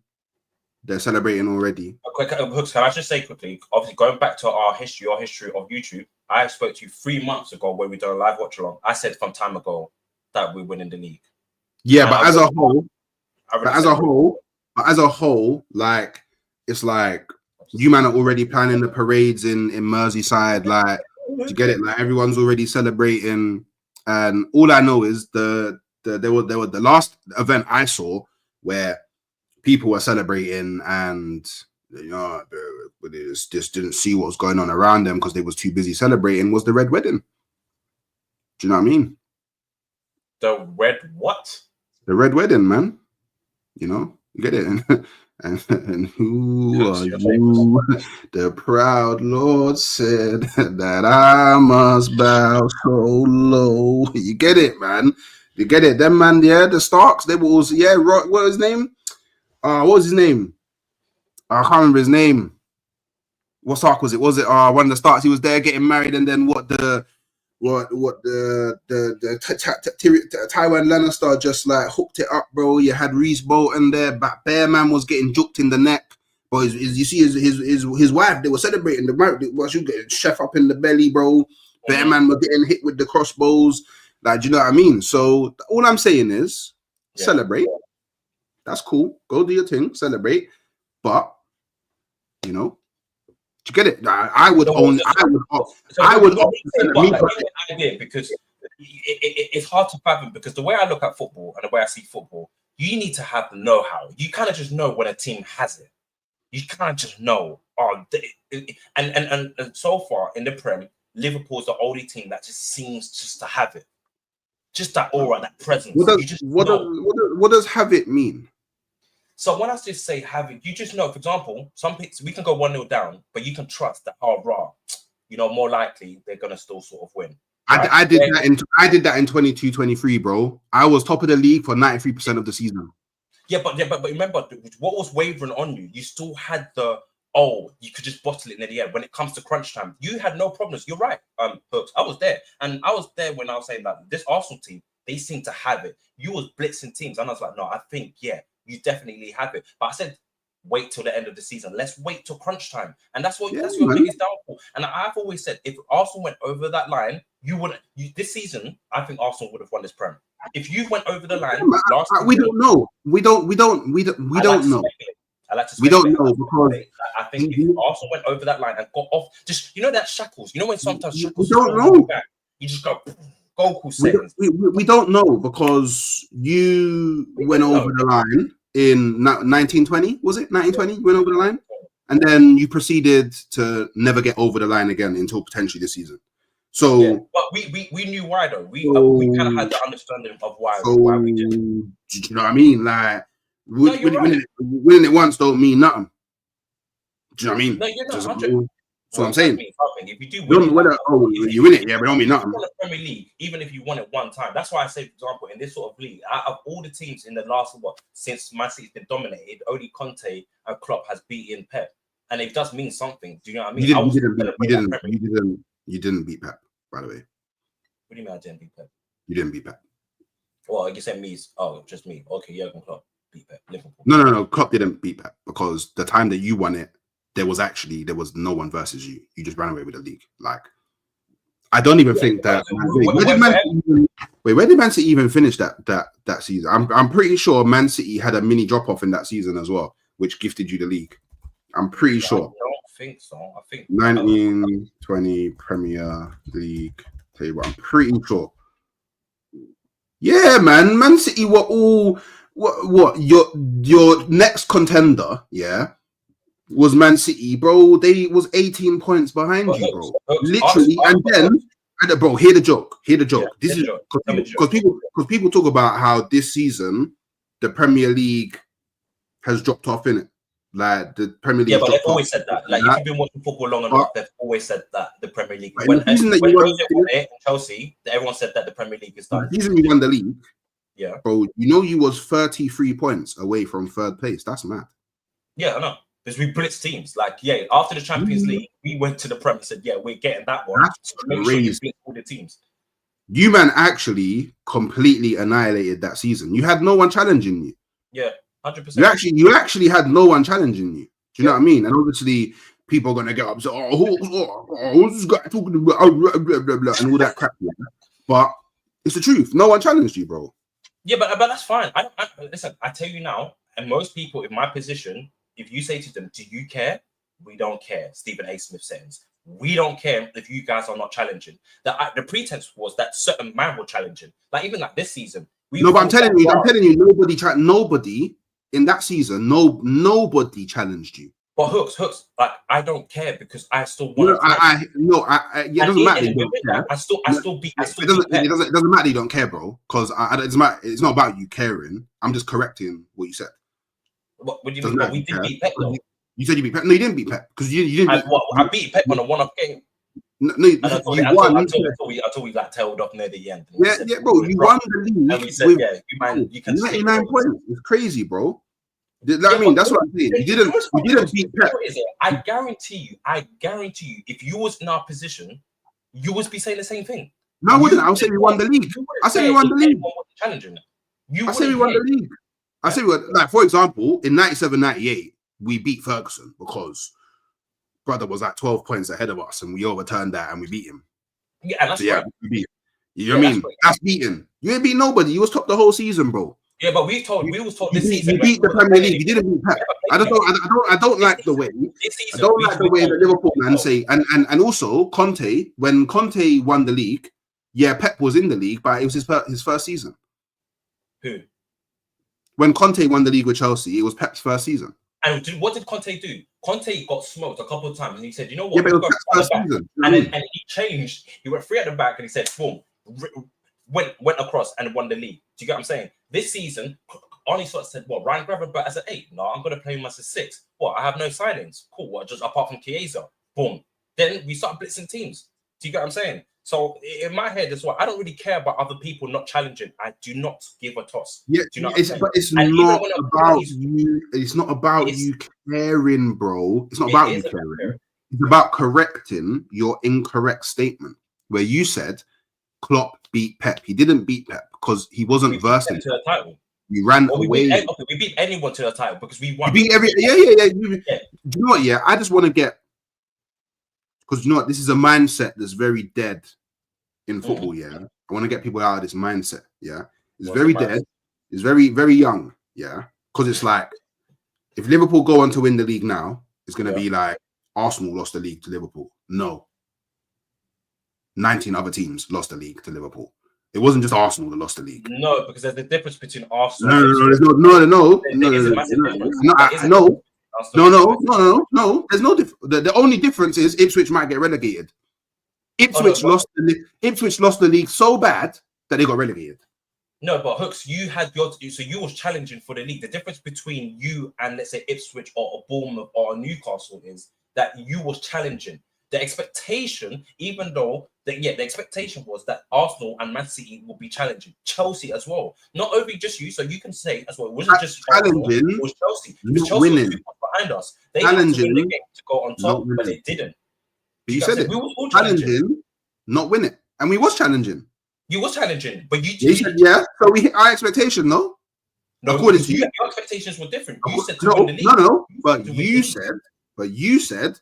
Quick, Hooks, can I just say quickly, obviously going back to your history of YouTube, I spoke to you 3 months ago when we done a live watch along. I said from time ago that we're winning the league. Yeah, but as a whole, like it's like you man are already planning the parades in Merseyside, like to get it, like everyone's already celebrating. And all I know is there were the last event I saw where people were celebrating and you know they just didn't see what was going on around them because they was too busy celebrating was the Red Wedding. Do you know what I mean? The Red what? The Red Wedding, man. You know, you get it. And who are you? The proud Lord said that I must bow so low. You get it, man. You get it. Them man, yeah, the Starks, they were also, yeah, what was his name? What was his name? I can't remember his name. What Stark was it? Was it one of the Starks? He was there getting married, and then Tywin Lannister just like hooked it up, bro. You had Reese Bolton there, but Bear Man was getting juked in the neck. But you see his wife, they were celebrating the marriage. Was you getting chef up in the belly, bro? Bear Man was getting hit with the crossbows. Like, do you know what I mean? So all I'm saying is celebrate. That's cool. Go do your thing, celebrate. But you know, to get it, I would own. Because it's hard to fathom. Because the way I look at football and the way I see football, you need to have the know-how. You kind of just know when a team has it. You kind of just know. And so far in the Prem, Liverpool's the only team that just seems just to have it, just that aura, that presence. What does have it mean? So when I just say have it, you just know, for example, we can go 1-0 down, but you can trust that, more likely they're going to still sort of win. Right? I did that in 22-23, bro. I was top of the league for 93% of the season. Yeah, but remember, what was wavering on you? You still had you could just bottle it in the end. When it comes to crunch time, you had no problems. You're right, Hooks. I was there. And I was there when I was saying that this Arsenal team, they seem to have it. You was blitzing teams. And I was like, no, I think, you definitely have it. But I said, wait till the end of the season. Let's wait till crunch time. And that's your biggest downfall. And I've always said, if Arsenal went over that line, this season, I think Arsenal would have won this Prem. If you went over the line, we don't know. We don't know. I like to we don't know because I think if Arsenal went over that line and got off, just that shackles. You know when sometimes shackles. We don't know. You just go. Goku seconds. We don't know because you went over the line in 1920, was it? 1920, you went over the line? And then you proceeded to never get over the line again until potentially this season. So, but we knew why though. We kind of had the understanding of why we did. Do you know what I mean? Like winning it once don't mean nothing. Do you know what I mean? No, you're not 100. So I'm saying, if you do win you win it, but don't mean nothing. You won a Premier League, even if you won it one time. That's why I say, for example, in this sort of league, out of all the teams in the last since Man City's been dominated, only Conte and Klopp has beaten Pep, and it does mean something. Do you know what I mean? You didn't beat Pep, by the way. What do you mean I didn't beat Pep? You didn't beat Pep. Well, you said me. Oh, just me. Okay, Jurgen Klopp beat Pep. Liverpool. No. Klopp didn't beat Pep because the time that you won it, there was no one versus you. You just ran away with the league. Like, I don't even think that. Where did Man City even finish that season? I'm pretty sure Man City had a mini drop off in that season as well, which gifted you the league. I'm pretty sure. I don't think so. I think 1920 Premier League table. I'm pretty sure. Yeah, man. Man City were all What? Your next contender, yeah, was Man City, bro. They was 18 points behind you, bro. Literally, and then, bro, hear the joke. Hear the joke. Yeah, this is because people talk about how this season the Premier League has dropped off in it. Like the Premier League. Yeah, but they've always said that. Like if you've been watching football long enough, they've always said that the Premier League. When Jose won it in Chelsea, everyone said that the Premier League is done. The season you won the league, yeah, bro. You know you was 33 points away from third place. That's mad. Yeah, I know. Because we blitzed teams. Like, yeah, after the Champions League, we went to the Premier and said, yeah, we're getting that one. That's make sure you blitz all the teams. You man actually completely annihilated that season. You had no one challenging you. Yeah, 100%. You actually had no one challenging you. Do you know what I mean? And obviously, people are gonna get upset. Who's this guy talking about? Blah, blah, blah, blah, and all that crap. Yeah. But it's the truth. No one challenged you, bro. Yeah, but that's fine. Listen. I tell you now, and most people in my position, if you say to them, "Do you care?" We don't care. Stephen A. Smith says, "We don't care if you guys are not challenging." The pretense was that certain man were challenging. Like even like this season. But I'm telling you, nobody in that season, nobody challenged you. But hooks, like I don't care because I still want. It doesn't matter. I still beat. It doesn't matter. You don't care, bro. Because it's not about you caring. I'm just correcting what you said. What do you mean? But we didn't beat Pep, though. You said you beat Pep. No, you didn't beat Pep because you didn't. I beat Pep on a one-off game. No, you won. Until we like tailed off near the end. Yeah, bro. You won the league. And we said, you can 99 points. It's crazy, bro. I mean, that's what I'm saying. You didn't beat Pep. I guarantee you, if you was in our position, you would be saying the same thing. No, I wouldn't. I would say we won the league. I said we won the league. I said we won the league. I said, like, for example, in 97-98, we beat Ferguson because brother was like 12 points ahead of us and we overturned that and we beat him. Yeah, and that's right. We beat him. You know what I mean? That's beating. You ain't beat nobody. You was top the whole season, bro. Yeah, but we was told this season. You beat the Premier League. You didn't beat Pep. I don't like the way. I don't like the way the Liverpool man say. And also Conte, when Conte won the league, yeah, Pep was in the league, but it was his first season. Who? When Conte won the league with Chelsea, it was Pep's first season. And what did Conte do? Conte got smoked a couple of times, and he said, "You know what?" Yeah, but it was Pep's first season. And he changed. He went 3 at the back, and he said, "Boom." Went across and won the league. Do you get what I'm saying? This season, Arnie sort of said, "What? Ryan Gravenberch as an 8? No, I'm going to play him as a 6. What? I have no signings. Cool. What? Just apart from Chiesa. Boom. Then we start blitzing teams. Do you get what I'm saying? So in my head, as well, I don't really care about other people not challenging. I do not give a toss. Yeah, do you know but it's not about you. It's not about you caring, bro. It's not about you caring. It's about correcting your incorrect statement where you said Klopp beat Pep. He didn't beat Pep because he wasn't versatile to the title. We ran away. We beat anyone to the title because we won. We beat every. Yeah. Do you know what? Yeah, I just want to get, because you know what, this is a mindset that's very dead in football. Yeah, I want to get people out of this mindset. Yeah, it's very dead. It's very, very young. Yeah, because it's like if Liverpool go on to win the league now, it's going to be like Arsenal lost the league to Liverpool. No. 19 other teams lost the league to Liverpool. It wasn't just Arsenal that lost the league. No, because there's the difference between Arsenal. No. There's no difference. The only difference is Ipswich might get relegated. Ipswich lost the league so bad that they got relegated. No, but Hooks, you was challenging for the league. The difference between you and let's say Ipswich or a Bournemouth or a Newcastle is that you was challenging. The expectation, even though the expectation was that Arsenal and Man City will be challenging Chelsea as well. Not only just you, so you can say as well. It wasn't just challenging. Arsenal, it was Chelsea. Chelsea winning. was 2 points behind us. They had to win the game to go on top, but they didn't. But you said it. We were all challenging, not win it, and we was challenging. You was challenging, but you said So we hit our expectation, no. No, according to you, your expectations were different. You said to win the league. No. But you said.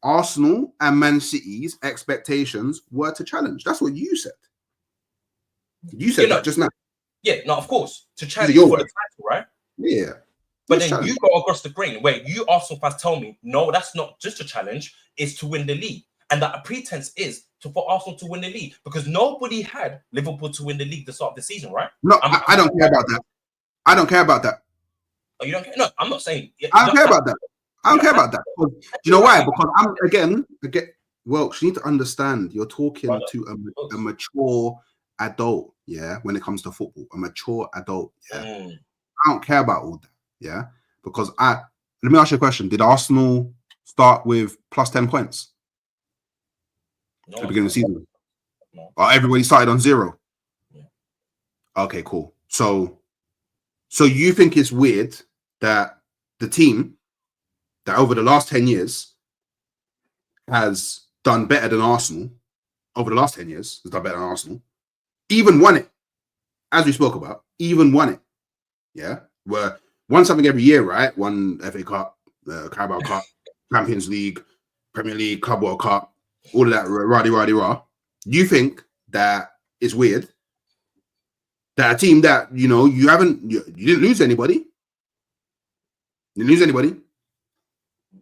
Arsenal and Man City's expectations were to challenge. That's what you said. You said that just now. Yeah, no, of course. To challenge for the title, right? Yeah. But then you go across the grain where you Arsenal fans tell me, no, that's not just a challenge, it's to win the league. And that pretense is for Arsenal to win the league because nobody had Liverpool to win the league at the start of the season, right? No, I don't care about that. I don't care about that. Oh, you don't care? No, I'm not saying. I don't care about that. I don't care about that. Do you know why? Because I'm again. Well, you need to understand. You're talking to a mature adult. Yeah, when it comes to football, a mature adult. Yeah, I don't care about all that. Yeah, because let me ask you a question. Did Arsenal start with plus 10 points at the beginning of the season? No. Or everybody started on 0? Yeah. Okay, cool. So you think it's weird that the team that over the last 10 years has done better than Arsenal, over the last 10 years has done better than Arsenal, even won it, as we spoke about, even won it. Yeah, were won something every year, right? Won FA Cup, Carabao Cup, Champions League, Premier League, Club World Cup, all of that, rah. You think that it's weird that a team that you didn't lose anybody,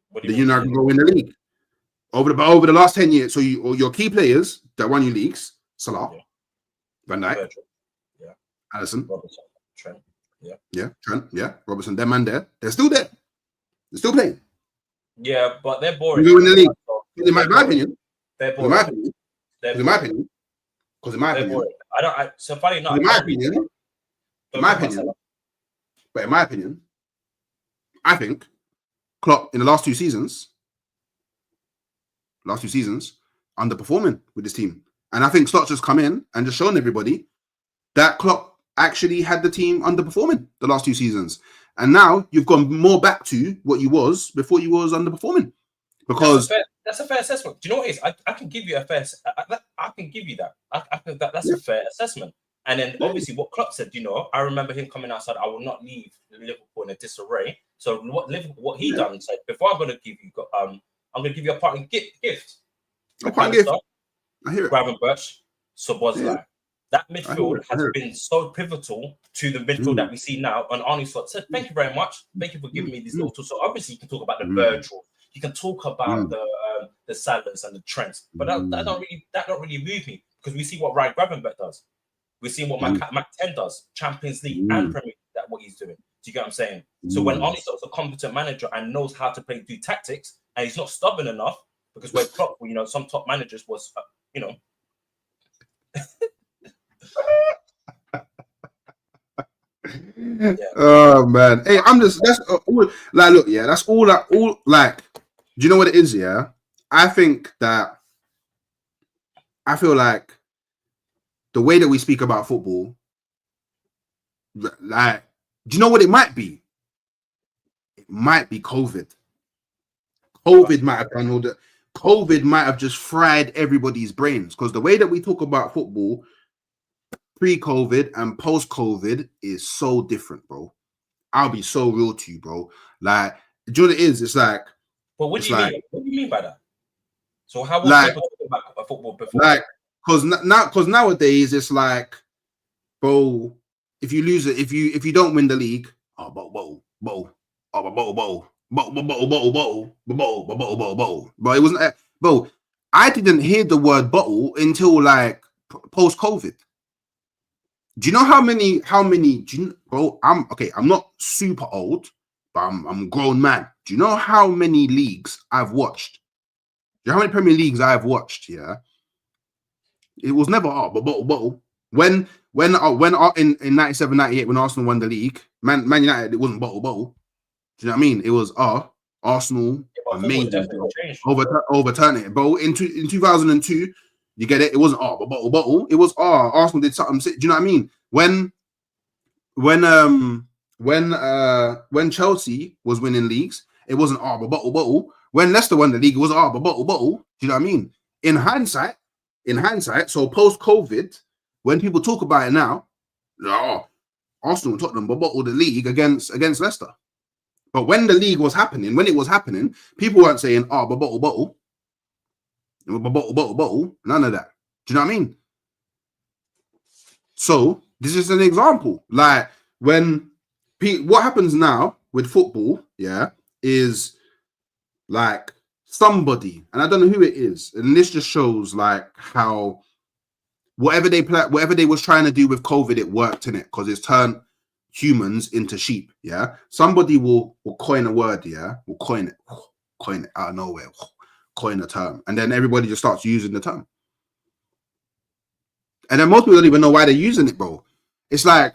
What do that you you're not mean? going to go win the league over the last 10 years? So your key players that won you leagues: Salah, Van Dijk, Alisson, Robertson, Trent, Trent, Robertson, them and they're still there. They're still playing. Yeah, but they're boring. You win the league. In my opinion. They're boring. In my opinion. Because in my opinion. So funny enough. In my opinion. I think Klopp in the last two seasons, underperforming with this team. And I think Slott's just come in and just shown everybody that Klopp actually had the team underperforming the last two seasons. And now you've gone more back to what you was before you was underperforming. Because that's a fair assessment. Do you know what it is? I can give you a fair. I can give you that. I think that's a fair assessment. And then obviously what Klopp said, I remember him coming outside. I will not leave Liverpool in a disarray. So what he done said, before I'm going to give you, I'm going to give you a parting gift. A parting gift. I hear it. Gravenberch, Szoboszlai. That midfield has been so pivotal to the midfield that we see now. And Arnie Slot said, "Thank you very much. Thank you for giving me these little tools." So obviously you can talk about the Virgil. You can talk about the Salahs and the Trents, but that don't really move me, because we see what Ryan Gravenberch does. We see what Mac 10 does, Champions League and Premier League, that what he's doing. Do you get what I'm saying? So when Arnie Slot's a competent manager and knows how to do tactics, and he's not stubborn enough, because where Klopp, some top managers was, Oh man, hey, that's all, look, that's all do you know what it is? I feel like the way that we speak about football, do you know what it might be? It might be COVID. COVID might have done all that. COVID might have just fried everybody's brains, because the way that we talk about football pre-COVID and post-COVID is so different, bro. I'll be so real to you, bro. Do you know what it is? It's like, but what do you mean? What do you mean by that? So how was people talking about football before? Because nowadays it's like, bro, if you lose it, if you don't win the league, bottle. But it wasn't, bro. I didn't hear the word bottle until post-COVID. Do you know how many? Bro, I'm not super old, but I'm a grown man. Do you know how many leagues I've watched? Do you know how many Premier Leagues I've watched? Yeah, it was never bottle. When in 97, 98, when Arsenal won the league, Man United, it wasn't bottle. Do you know what I mean? It was Arsenal, amazing, overturn it, bro. In 2002. You get it? It wasn't bottle. It was Arsenal did something. Do you know what I mean? When Chelsea was winning leagues, it wasn't bottle. When Leicester won the league, it was bottle. Do you know what I mean? In hindsight, so post-COVID, when people talk about it now, Arsenal and Tottenham bottled the league against Leicester. But when the league was happening, people weren't saying bottle. Bottle, none of that. Do you know what I mean? So this is an example. What happens now with football, is somebody, and I don't know who it is, and this just shows how whatever they was trying to do with COVID, it worked in it, because it's turned humans into sheep. Yeah, somebody will coin a word. Yeah, will coin it out of nowhere, coin a term, and then everybody just starts using the term. And then most people don't even know why they're using it, bro. It's like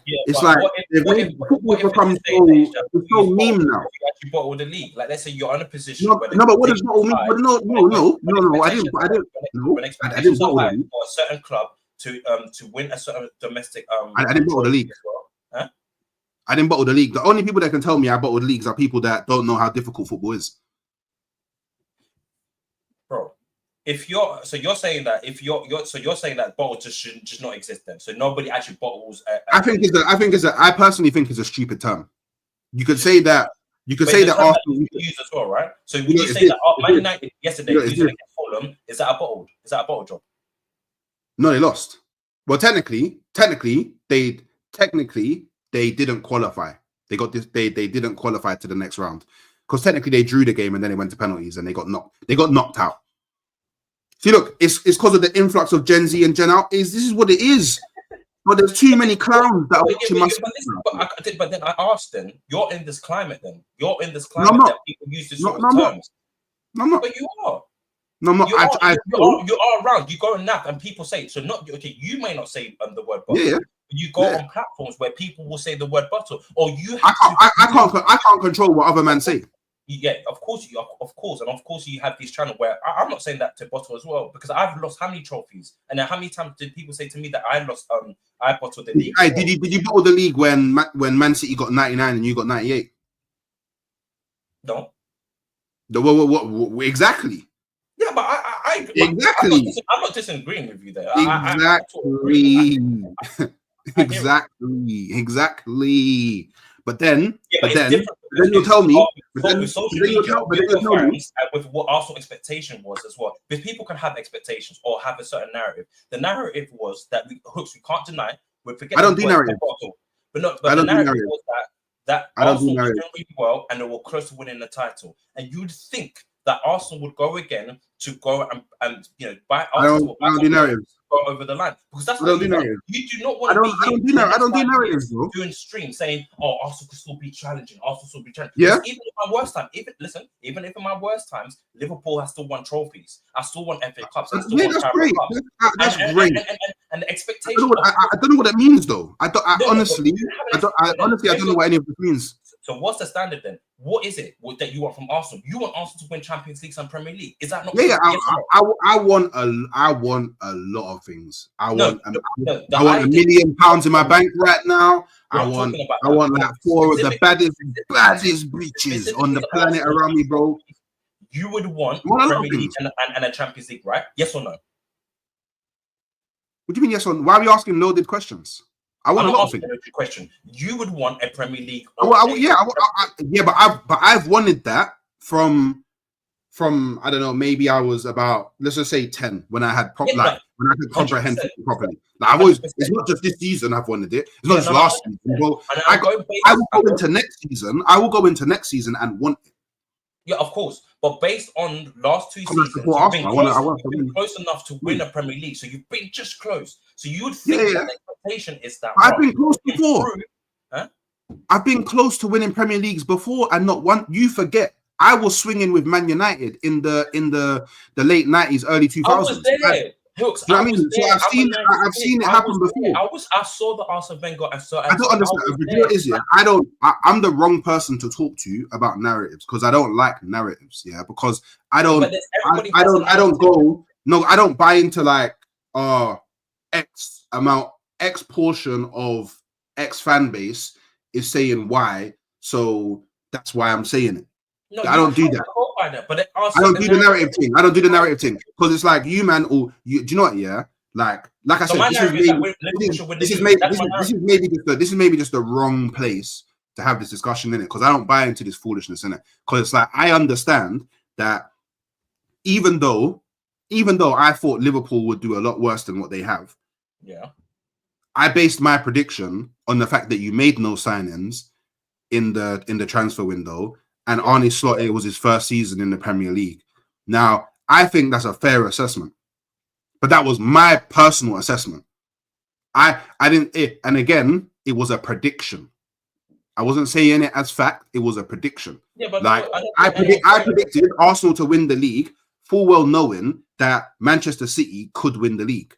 football becomes so meme now. You actually bottle the league. Like, let's say you're in a position. No, but what does bottle mean? No, I didn't. When expectations are high for a certain club to win a certain domestic I didn't bottle the league. Huh? I didn't bottle the league. The only people that can tell me I bottled leagues are people that don't know how difficult football is. Bro, if you're saying that you're saying that bottles should just not exist then. So nobody actually bottles. I personally think it's a stupid term. You could say that. You could say that Arsenal use as well, right? So would you say that Man United yesterday using against Fulham, is that a bottle job? No, they lost. Well, technically, they didn't qualify. They didn't qualify to the next round because technically they drew the game and then they went to penalties and they got knocked out. See, look, it's because of the influx of Gen Z and Gen Out. This is what it is. But there's too many clowns that are watching my. But then I asked them, you're in this climate then. You're in this climate that people use this sort of terms. No, I'm not. But you are. No, I'm not. You are around. You go and nap and people say, so not, okay, you may not say the word bottle. Yeah. You go on platforms where people will say the word bottle. Or you I can't control what other men say. Yeah, of course, you have this channel where I'm not saying that to bottle as well because I've lost how many trophies and then how many times did people say to me that I lost? I bottled the league. Hey, did you bottle the league when Man City got 99 and you got 98? No. What exactly? Yeah, but I exactly. I'm not disagreeing with you there. Exactly. But then you'll tell me. With what Arsenal expectation was as well. Because people can have expectations or have a certain narrative. The narrative was that Hooks, we can't deny. I don't do narrative. But the narrative was that Arsenal was doing really well and they were close to winning the title. And you'd think that Arsenal would go again to go and buy Arsenal. I don't do narratives. Go over the line because that's what you do. You do not want to I don't do narratives, bro. Doing streams saying, "Oh, Arsenal could still be challenging. Arsenal still be challenging." Yeah. Even in my worst time, even if in my worst times, Liverpool has still won trophies. I still won FA Cups. That's great. That's great. And the expectation. I don't know what that means, though. Honestly, I don't know what any of this means. So what's the standard then? What is it that you want from Arsenal? You want Arsenal to win Champions League and Premier League? Is that not? Yeah, I want a lot of things. I want £1 million in my bank right now. I want like 4 of the baddest breaches on the planet around me, bro. You would want Premier League and a Champions League, right? Yes or no? What do you mean yes or no? Why are we asking loaded questions? I want a lot of things. Question: you would want a Premier League? But I've wanted that from I don't know. Maybe I was about, let's just say 10 when I had when I could comprehend it properly. Like I've always, it's not just this season I've wanted it. It's not just last season. Well, I will go into next season. I will go into next season and want it. Yeah, of course. But based on last 2 seasons, you've been close enough to win a Premier League. So you've been just close. So you would think that the expectation is that I've been close before. I've been close to winning Premier Leagues before and not one. You forget, I was swinging with Man United in the late 90s, early 2000s. I was there. Hooks, you know what I mean? So I've seen it happen before. I saw the Arsene Wenger. I don't understand. I'm the wrong person to talk to about narratives because I don't like narratives. Yeah, because I don't buy into like X portion of X fan base is saying Y, so that's why I'm saying it. No, I don't do that. I don't do the narrative thing. I don't do the narrative thing because it's like you, man. Or you, do you know what? Yeah, like I said, this is maybe just the wrong place to have this discussion in it because I don't buy into this foolishness in it. Because it's like I understand that even though I thought Liverpool would do a lot worse than what they have, I based my prediction on the fact that you made no signings in the transfer window. And Arne Slot, it was his first season in the Premier League. Now, I think that's a fair assessment. But that was my personal assessment. I didn't, and again, it was a prediction. I wasn't saying it as fact. It was a prediction. Yeah, but like I I predicted Arsenal to win the league, full well knowing that Manchester City could win the league.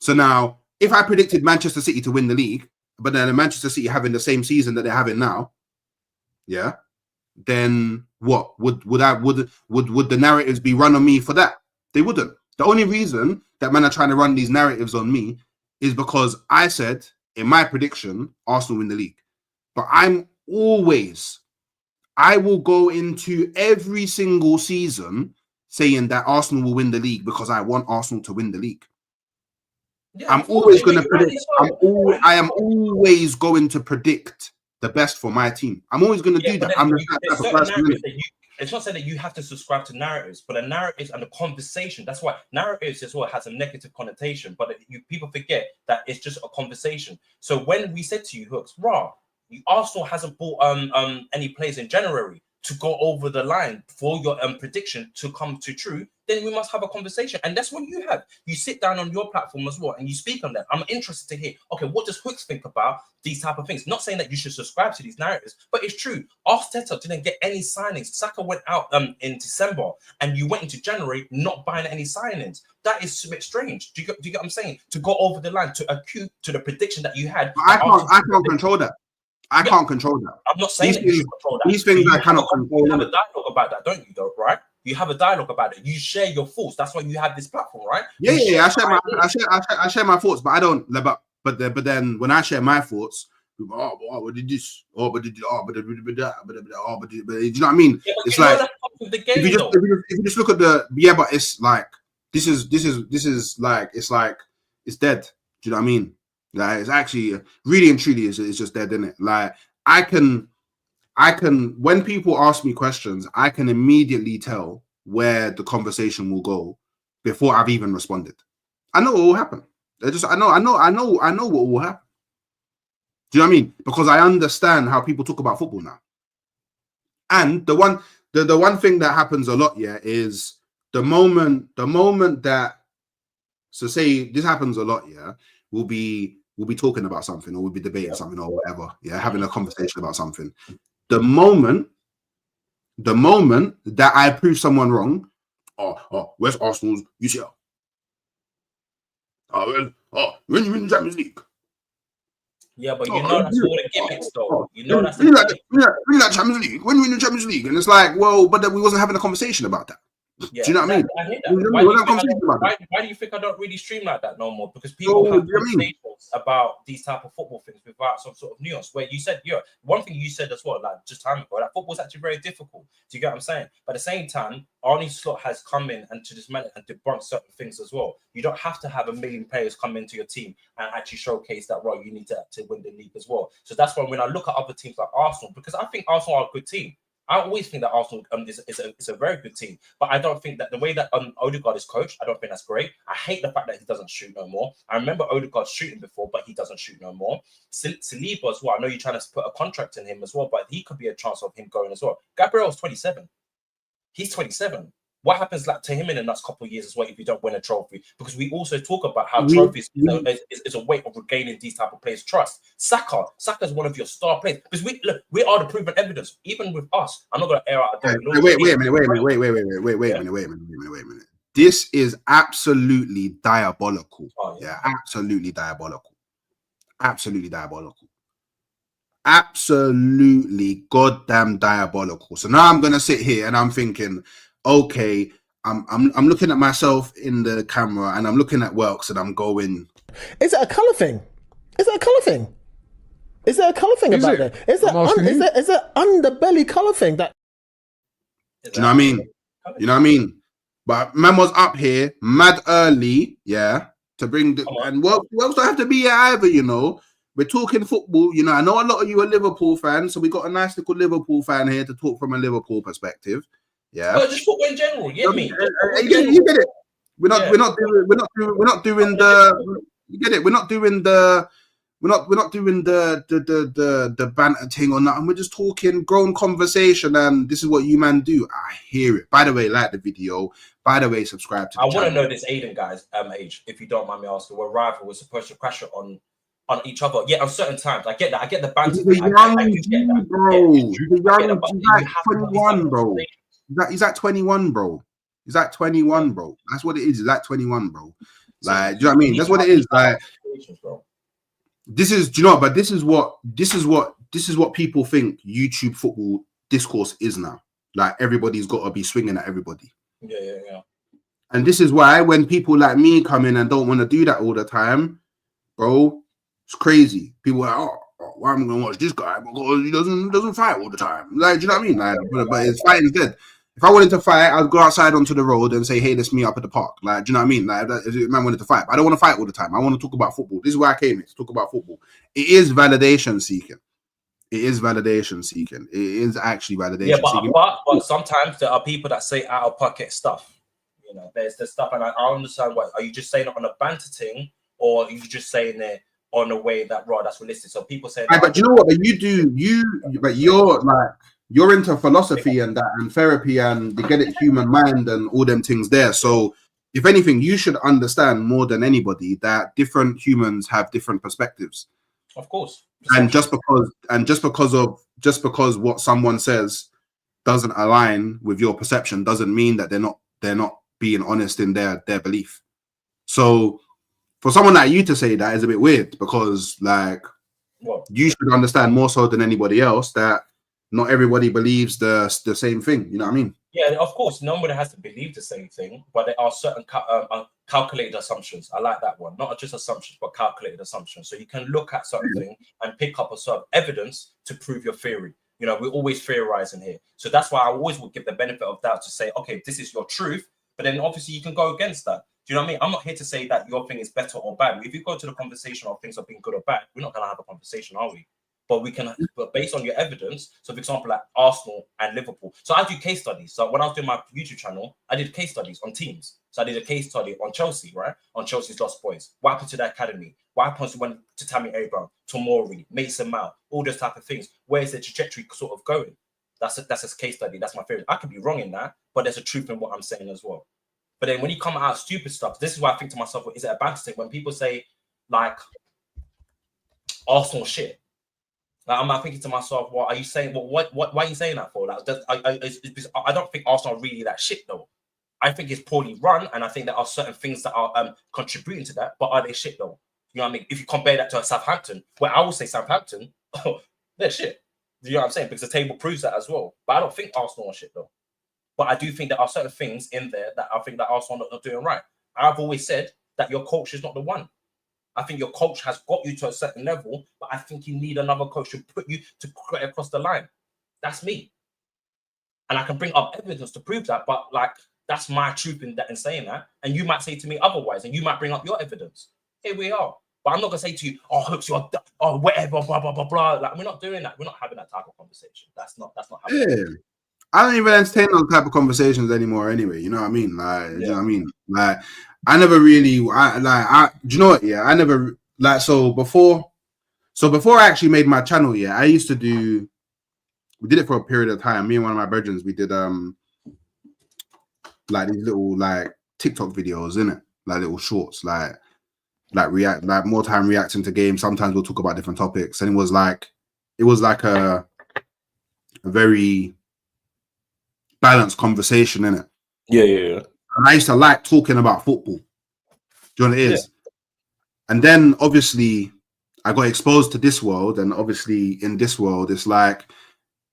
So now, if I predicted Manchester City to win the league, but then Manchester City having the same season that they're having now, yeah, then what would the narratives be run on me for that? They wouldn't. The only reason that men are trying to run these narratives on me is because I said in my prediction Arsenal win the league. But I will go into every single season saying that Arsenal will win the league because I want Arsenal to win the league. Yeah, I'm always going to predict. I am always going to predict the best for my team. I'm always going to do that. I'm the type of person. It's not saying that you have to subscribe to narratives, but the narratives and the conversation. That's why narratives as well has a negative connotation. But people forget that it's just a conversation. So when we said to you, Hooks, Arsenal hasn't bought any players in January to go over the line for your prediction to come to true, then we must have a conversation. And that's what you have. You sit down on your platform as well and you speak on that. I'm interested to hear, okay, what does Hooks think about these type of things? Not saying that you should subscribe to these narratives, but it's true. Arteta didn't get any signings. Saka went out in December and you went into January not buying any signings. That is a bit strange. Do you get what I'm saying? To go over the line, to acute to the prediction that you had. I can't control that. I can't control that. I'm not saying that you should control that. These things I cannot control. You have a dialogue about that, don't you, though, right? You have a dialogue about it. You share your thoughts. That's why you have this platform, right? Yeah. I share my thoughts, but I don't. But then when I share my thoughts, people, what did this? But do you know what I mean? Yeah, it's like if you just look at but it's like this is like it's dead. Do you know what I mean? Like it's actually really and truly it's just dead, isn't it? Like I can when people ask me questions, I can immediately tell where the conversation will go before I've even responded. I know what will happen. I know what will happen. Do you know what I mean? Because I understand how people talk about football now. And the one thing that happens a lot, is the moment that, so say this happens a lot, we'll be talking about something or we'll be debating something or whatever, having a conversation about something. The moment that I prove someone wrong, where's Arsenal's UCL? When you win the Champions League. Yeah, but you know that's all the gimmicks, though. You know that's that Champions League. When we win the Champions League, and it's like, well, but then we wasn't having a conversation about that. Yeah, do you know what I mean? I hear that. Why do you think I don't really stream like that no more? Because people have conversations about these type of football things without some sort of nuance. Where you said, one thing you said as well, like just time ago, that football's actually very difficult. Do you get what I'm saying? But at the same time, Arne Slot has come in and to dismantle and debunk certain things as well. You don't have to have 1 million players come into your team and actually showcase that, you need to win the league as well. So that's why when I look at other teams like Arsenal, because I think Arsenal are a good team. I always think that Arsenal is a very good team, but I don't think that the way that Odegaard is coached, I don't think that's great. I hate the fact that he doesn't shoot no more. I remember Odegaard shooting before, but he doesn't shoot no more. Saliba as well. I know you're trying to put a contract in him as well, but he could be a chance of him going as well. Gabriel's 27. He's 27. What happens to him in the next couple of years as well if you don't win a trophy? Because we also talk about how trophies is a way of regaining these type of players' trust. Saka is one of your star players because we are the proven evidence. Even with us, I'm not going to air out. Wait a minute. This is absolutely diabolical. Absolutely diabolical. Absolutely diabolical. Absolutely goddamn diabolical. So now I'm going to sit here and I'm thinking, okay, I'm looking at myself in the camera and I'm looking at Welks and I'm going, is it a colour thing? Is it a colour thing? Is there a colour thing about that? Is there underbelly colour thing that? Do you know what I mean? You know what I mean? But man was up here mad early, to bring the and Welks don't have to be here either, We're talking football, I know a lot of you are Liverpool fans, so we got a nice little Liverpool fan here to talk from a Liverpool perspective. Yeah. Well, just football in general, you get it. We're not doing the banter thing or nothing. We're just talking grown conversation, and this is what you man do. I hear it. By the way, like the video. By the way, subscribe to the channel. I want to know this Aiden guy's age, if you don't mind me asking. We're rival. We're supposed to crash it on on each other. Yeah, on certain times. I get that. I get the banter. He's a young G, bro. He's a young. But He's you like have to have these 21, bro. conversations. He's at 21, bro. He's at 21, bro. That's what it is. He's at 21, bro. Like, do you know what I mean? That's what it is. Like, this is, do you know what? But this is what people think YouTube football discourse is now. Like, everybody's got to be swinging at everybody. Yeah. And this is why when people like me come in and don't want to do that all the time, bro, it's crazy. People are like, oh, why am I going to watch this guy? Because he doesn't fight all the time. Like, do you know what I mean? Like, but his fighting's dead. If I wanted to fight, I'd go outside onto the road and say, hey, let's meet up at the park. Like, do you know what I mean? Like, if man wanted to fight. But I don't want to fight all the time. I want to talk about football. This is why I came here, to talk about football. It is validation seeking. It is validation seeking. It is actually validation seeking. But sometimes there are people that say out of pocket stuff. You know, there's the stuff, and I understand what, are you just saying it on a banter thing, or are you just saying it on a way that that's realistic? So people say, but you know what? But you're into philosophy and that and therapy and you get it, human mind and all them things there. So if anything, you should understand more than anybody that different humans have different perspectives. Of course. And just because what someone says doesn't align with your perception doesn't mean that they're not being honest in their belief. So for someone like you to say that is a bit weird, because like you should understand more so than anybody else that not everybody believes the same thing. You know what I mean? Yeah, of course, nobody has to believe the same thing, but there are certain calculated assumptions. I like that one. Not just assumptions, but calculated assumptions. So you can look at something and pick up a sort of evidence to prove your theory. You know, we're always theorizing here. So that's why I always would give the benefit of doubt to say, okay, this is your truth, but then obviously you can go against that. Do you know what I mean? I'm not here to say that your thing is better or bad. If you go to the conversation of things are being good or bad, we're not going to have a conversation, are we? But we can, but based on your evidence. So, for example, like Arsenal and Liverpool. So I do case studies. So when I was doing my YouTube channel, I did case studies on teams. So I did a case study on Chelsea, right? On Chelsea's lost boys. What happened to the academy? What happened when to Tammy Abraham, Tomori, Mason Mount, all those type of things? Where is the trajectory sort of going? That's a case study. That's my favorite. I could be wrong in that, but there's a truth in what I'm saying as well. But then when you come out stupid stuff, this is why I think to myself, is it a banter thing? When people say like Arsenal shit. Like, I'm thinking to myself, what are you saying? Why are you saying that for? Like, I don't think Arsenal are really that shit though. I think it's poorly run, and I think there are certain things that are contributing to that. But are they shit though? You know what I mean? If you compare that to a Southampton, where I will say Southampton, they're shit. Do you know what I'm saying? Because the table proves that as well. But I don't think Arsenal are shit though. But I do think there are certain things in there that I think that Arsenal are not doing right. I've always said that your coach is not the one. I think your coach has got you to a certain level, but I think you need another coach to put you to get across the line. That's me. And I can bring up evidence to prove that, but like that's my truth in that and saying that. And you might say to me otherwise, and you might bring up your evidence. Here we are. But I'm not gonna say to you, oh, Hooks, you're whatever, blah, blah, blah, blah. Like we're not doing that. We're not having that type of conversation. That's not happening. Yeah. I don't even entertain those type of conversations anymore anyway. You know what I mean? Like, you know what I mean? Like, I never really, do you know what? Yeah, I never, like, so before I actually made my channel, yeah, I used to do, we did it for a period of time. Me and one of my brethren, we did, like these little, like, TikTok videos, innit? Like little shorts, like more time reacting to games. Sometimes we'll talk about different topics. And it was like a very balanced conversation, innit? Yeah. And I used to like talking about football. Do you know what it is? Yeah. And then obviously I got exposed to this world, and obviously in this world, it's like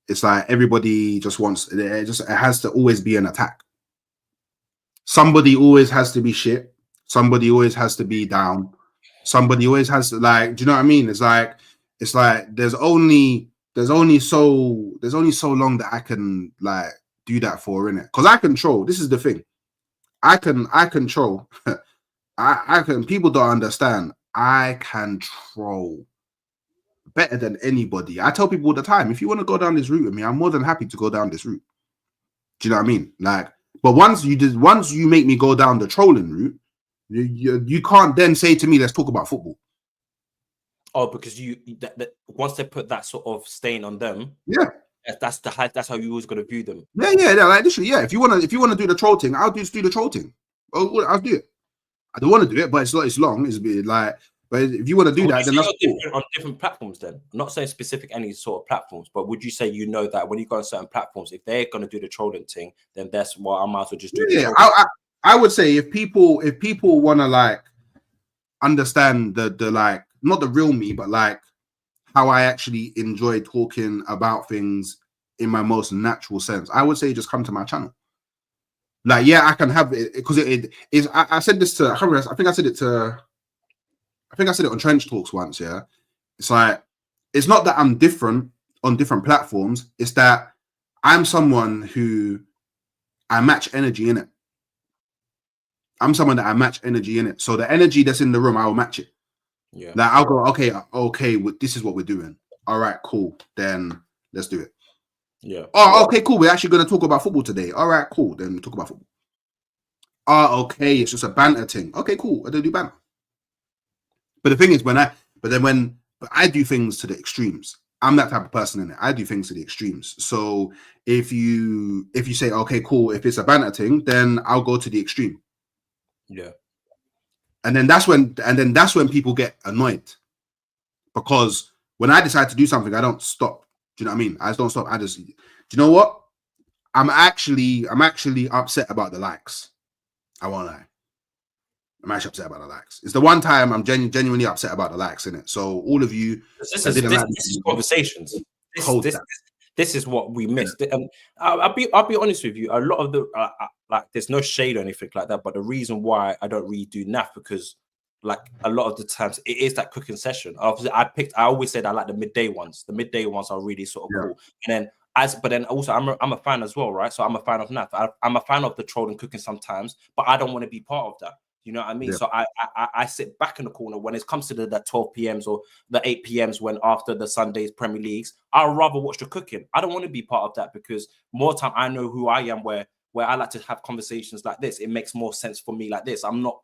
everybody just wants it has to always be an attack. Somebody always has to be shit. Somebody always has to be down. Somebody always has to, like, do you know what I mean? It's like there's only so long that I can like do that for, innit? Because I control. This is the thing. I control. I can. People don't understand. I control better than anybody. I tell people all the time, if you want to go down this route with me, I'm more than happy to go down this route. Do you know what I mean? Like, but once you make me go down the trolling route, you can't then say to me, let's talk about football. Oh, because once they put that sort of stain on them, yeah, that's how you always got to view them. Yeah, like literally, yeah. If you wanna do the troll thing, I'll just do the troll thing. I'll do it. I don't want to do it, but it's long. It's like But if you want to do that, then that's cool. On different platforms. Then I'm not saying specific any sort of platforms, but would you say you know that when you go on certain platforms, if they're going to do the trolling thing, then that's what I might as well just do. Yeah, I would say if people want to like understand the like not the real me, but like how I actually enjoy talking about things in my most natural sense, I would say just come to my channel. Like, yeah, I can have it because it is. I said this to. I think I said it on Trench Talks once. Yeah, it's like it's not that I'm different on different platforms. It's that I'm someone who I match energy in it. I'm someone that I match energy in it. So the energy that's in the room, I'll match it. Yeah. Like I'll go, okay, this is what we're doing. All right, cool. Then let's do it. Yeah. Oh, okay, cool. We're actually going to talk about football today. All right, cool. Then talk about football. Oh, okay. It's just a banter thing. Okay, cool. I don't do banter. But the thing is, when I do things to the extremes, I'm that type of person in it. I do things to the extremes. So if you say, okay, cool, if it's a banter thing, then I'll go to the extreme. Yeah. And then that's when people get annoyed. Because when I decide to do something, I don't stop. Do you know what I mean? I just don't stop. Do you know what? I'm actually upset about the likes. I won't lie. I'm actually upset about the likes. It's the one time I'm genuinely upset about the likes in it. So all of you, this is conversations. This is what we missed. And I'll be honest with you. A lot of the like, there's no shade or anything like that. But the reason why I don't really do NAF because, like, a lot of the times it is that cooking session. Obviously, I always said I like the midday ones. The midday ones are really sort of cool. And then but then also I'm a fan as well, right? So I'm a fan of NAF. I'm a fan of the trolling cooking sometimes, but I don't want to be part of that. You know what I mean? Yeah. So I sit back in the corner when it comes to the 12 p.m.s or the 8 p.m.s when after the Sunday's Premier Leagues. I'd rather watch the cooking. I don't want to be part of that because more time I know who I am where I like to have conversations like this. It makes more sense for me like this. I'm not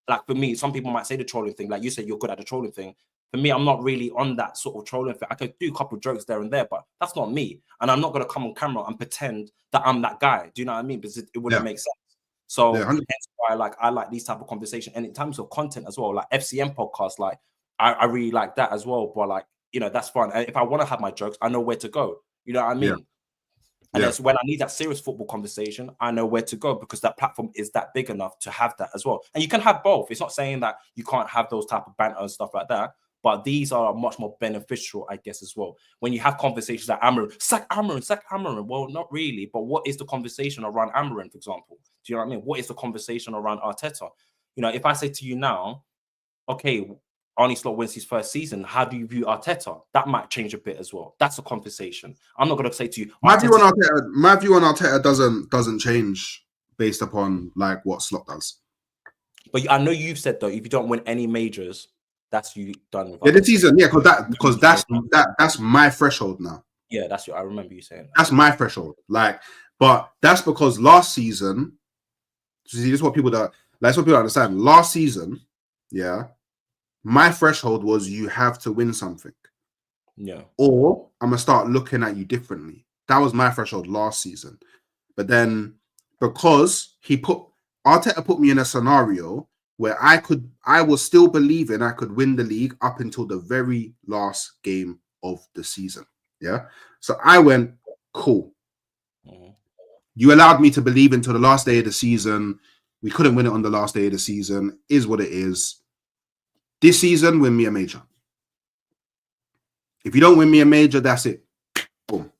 like, for me, some people might say the trolling thing. Like you said, you're good at the trolling thing. For me, I'm not really on that sort of trolling thing. I could do a couple of jokes there and there, but that's not me. And I'm not going to come on camera and pretend that I'm that guy. Do you know what I mean? Because it wouldn't make sense. So that's why I like these type of conversation. And in terms of content as well, like FCM podcast, like I really like that as well. But like, you know, that's fun. And if I want to have my jokes, I know where to go. You know what I mean? And that's when I need that serious football conversation, I know where to go because that platform is that big enough to have that as well. And you can have both. It's not saying that you can't have those type of banter and stuff like that. But these are much more beneficial, I guess, as well. When you have conversations like Amarin, sack Amarin. Well, not really. But what is the conversation around Amarin, for example? Do you know what I mean? What is the conversation around Arteta? You know, if I say to you now, okay, Arne Slot wins his first season, how do you view Arteta? That might change a bit as well. That's a conversation. I'm not going to say to you, my view on Arteta doesn't change based upon like what Slot does. But I know you've said though, if you don't win any majors, that's you done with the season. Yeah, because that's my threshold now. Yeah, that's what I remember you saying. That's my threshold. Like, but that's because last season, see, this is what people understand. Last season, yeah, my threshold was you have to win something. Yeah. Or I'm gonna start looking at you differently. That was my threshold last season. But then because Arteta put me in a scenario where I was still believing I could win the league up until the very last game of the season. Yeah. So I went, cool. Mm-hmm. You allowed me to believe until the last day of the season. We couldn't win it on the last day of the season. Is what it is. This season, win me a major. If you don't win me a major, that's it. Boom.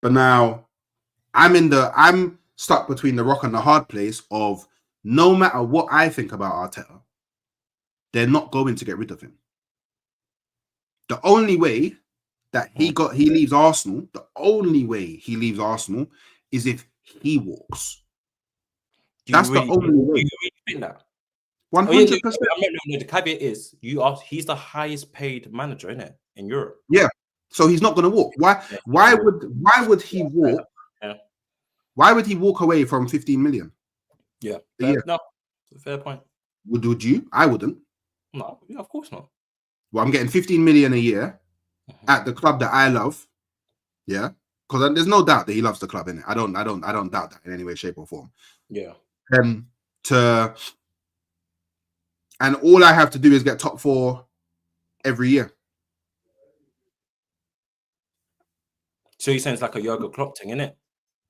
But now I'm stuck between the rock and the hard place of no matter what I think about Arteta, they're not going to get rid of him. The only way that he leaves Arsenal, is if he walks. That's the only way. Do you think that? 100%. No, the caveat is he's the highest paid manager, isn't it, in Europe? Yeah. So he's not going to walk. Why would he walk? Yeah. Why would he walk away from 15 million? Yeah. No, fair point. Would you? I wouldn't. No, of course not. Well, I'm getting 15 million a year at the club that I love. Yeah. Because there's no doubt that he loves the club, innit? I don't doubt that in any way, shape, or form. Yeah. And and all I have to do is get top 4 every year. So you're saying it's like a Jurgen Klopp thing, isn't it?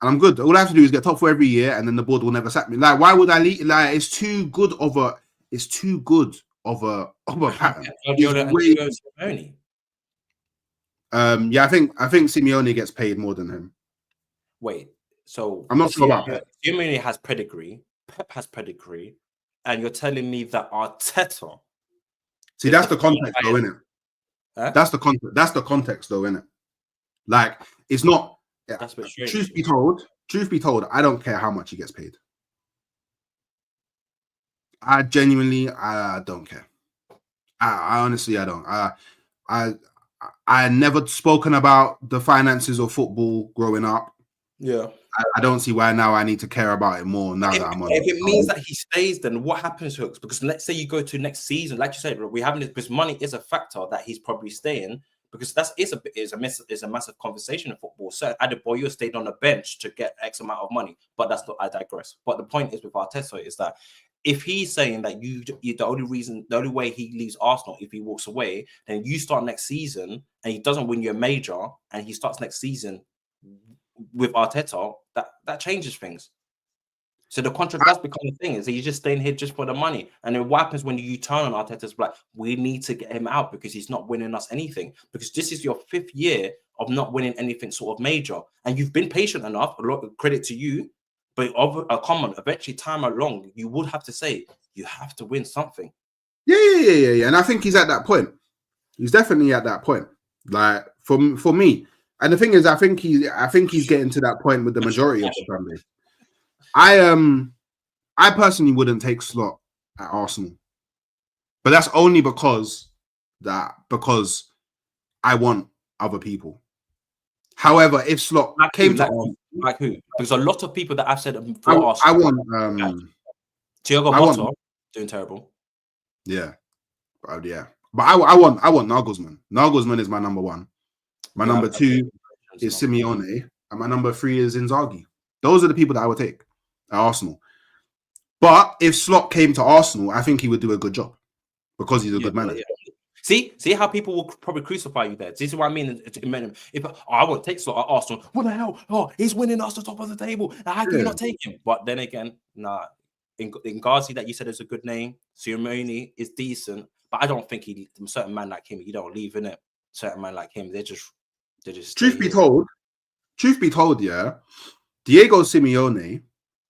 And I'm good. All I have to do is get top 4 every year, and then the board will never sack me. Like, why would I leave? Like, it's too good of a pattern. Yeah, I think Simeone gets paid more than him. Wait, so I'm not sure about Pep. Simeone has pedigree, Pep has pedigree, and you're telling me that Arteta. See, that's the context, though, isn't it? Huh? That's the context. That's the context, though, isn't it? Like, it's not. That's what truth be told, I don't care how much he gets paid. I genuinely, I don't care. I honestly, I don't. I never spoken about the finances of football growing up. Yeah. I don't see why now I need to care about it more now that I'm on. If it means that he stays, then what happens, Hooks? Because let's say you go to next season, like you said, we haven't, because money is a factor that he's probably staying, because it's a massive conversation in football. So Adebayo stayed on the bench to get X amount of money, but I digress. But the point is with Arteta is that if he's saying that the only way he leaves Arsenal if he walks away, then you start next season and he doesn't win you a major, and he starts next season with Arteta, that changes things. So the contract does become a thing. Is he's just staying here just for the money? And then what happens when you turn on Arteta's like, we need to get him out because he's not winning us anything. Because this is your 5th year of not winning anything sort of major, and you've been patient enough. A lot of credit to you, but eventually, time along, you would have to say you have to win something. Yeah. And I think he's at that point. He's definitely at that point. Like for me. And the thing is, I think he's getting to that point with the majority of the fan base. I personally wouldn't take Slot at Arsenal, but that's only because I want other people. However, if Slot came to Arsenal, like who? Because a lot of people that I've said for Arsenal, I want Thiago Motta doing terrible. Yeah, but I want Nagelsmann. Nagelsmann is my number 1. My number 2 is Simeone, and my number 3 is Inzaghi. Those are the people that I would take at Arsenal. But if Slot came to Arsenal, I think he would do a good job because he's a good manager. Yeah. See how people will probably crucify you there. This is what I mean. If I won't take Slot at Arsenal, what the hell? Oh, he's winning us the top of the table. How can you not take him? But then again, nah. Ingazi, that you said is a good name. Simeone is decent, but I don't think certain man like him, you don't leave, innit? Certain man like him, they're just. Truth be told, yeah, Diego Simeone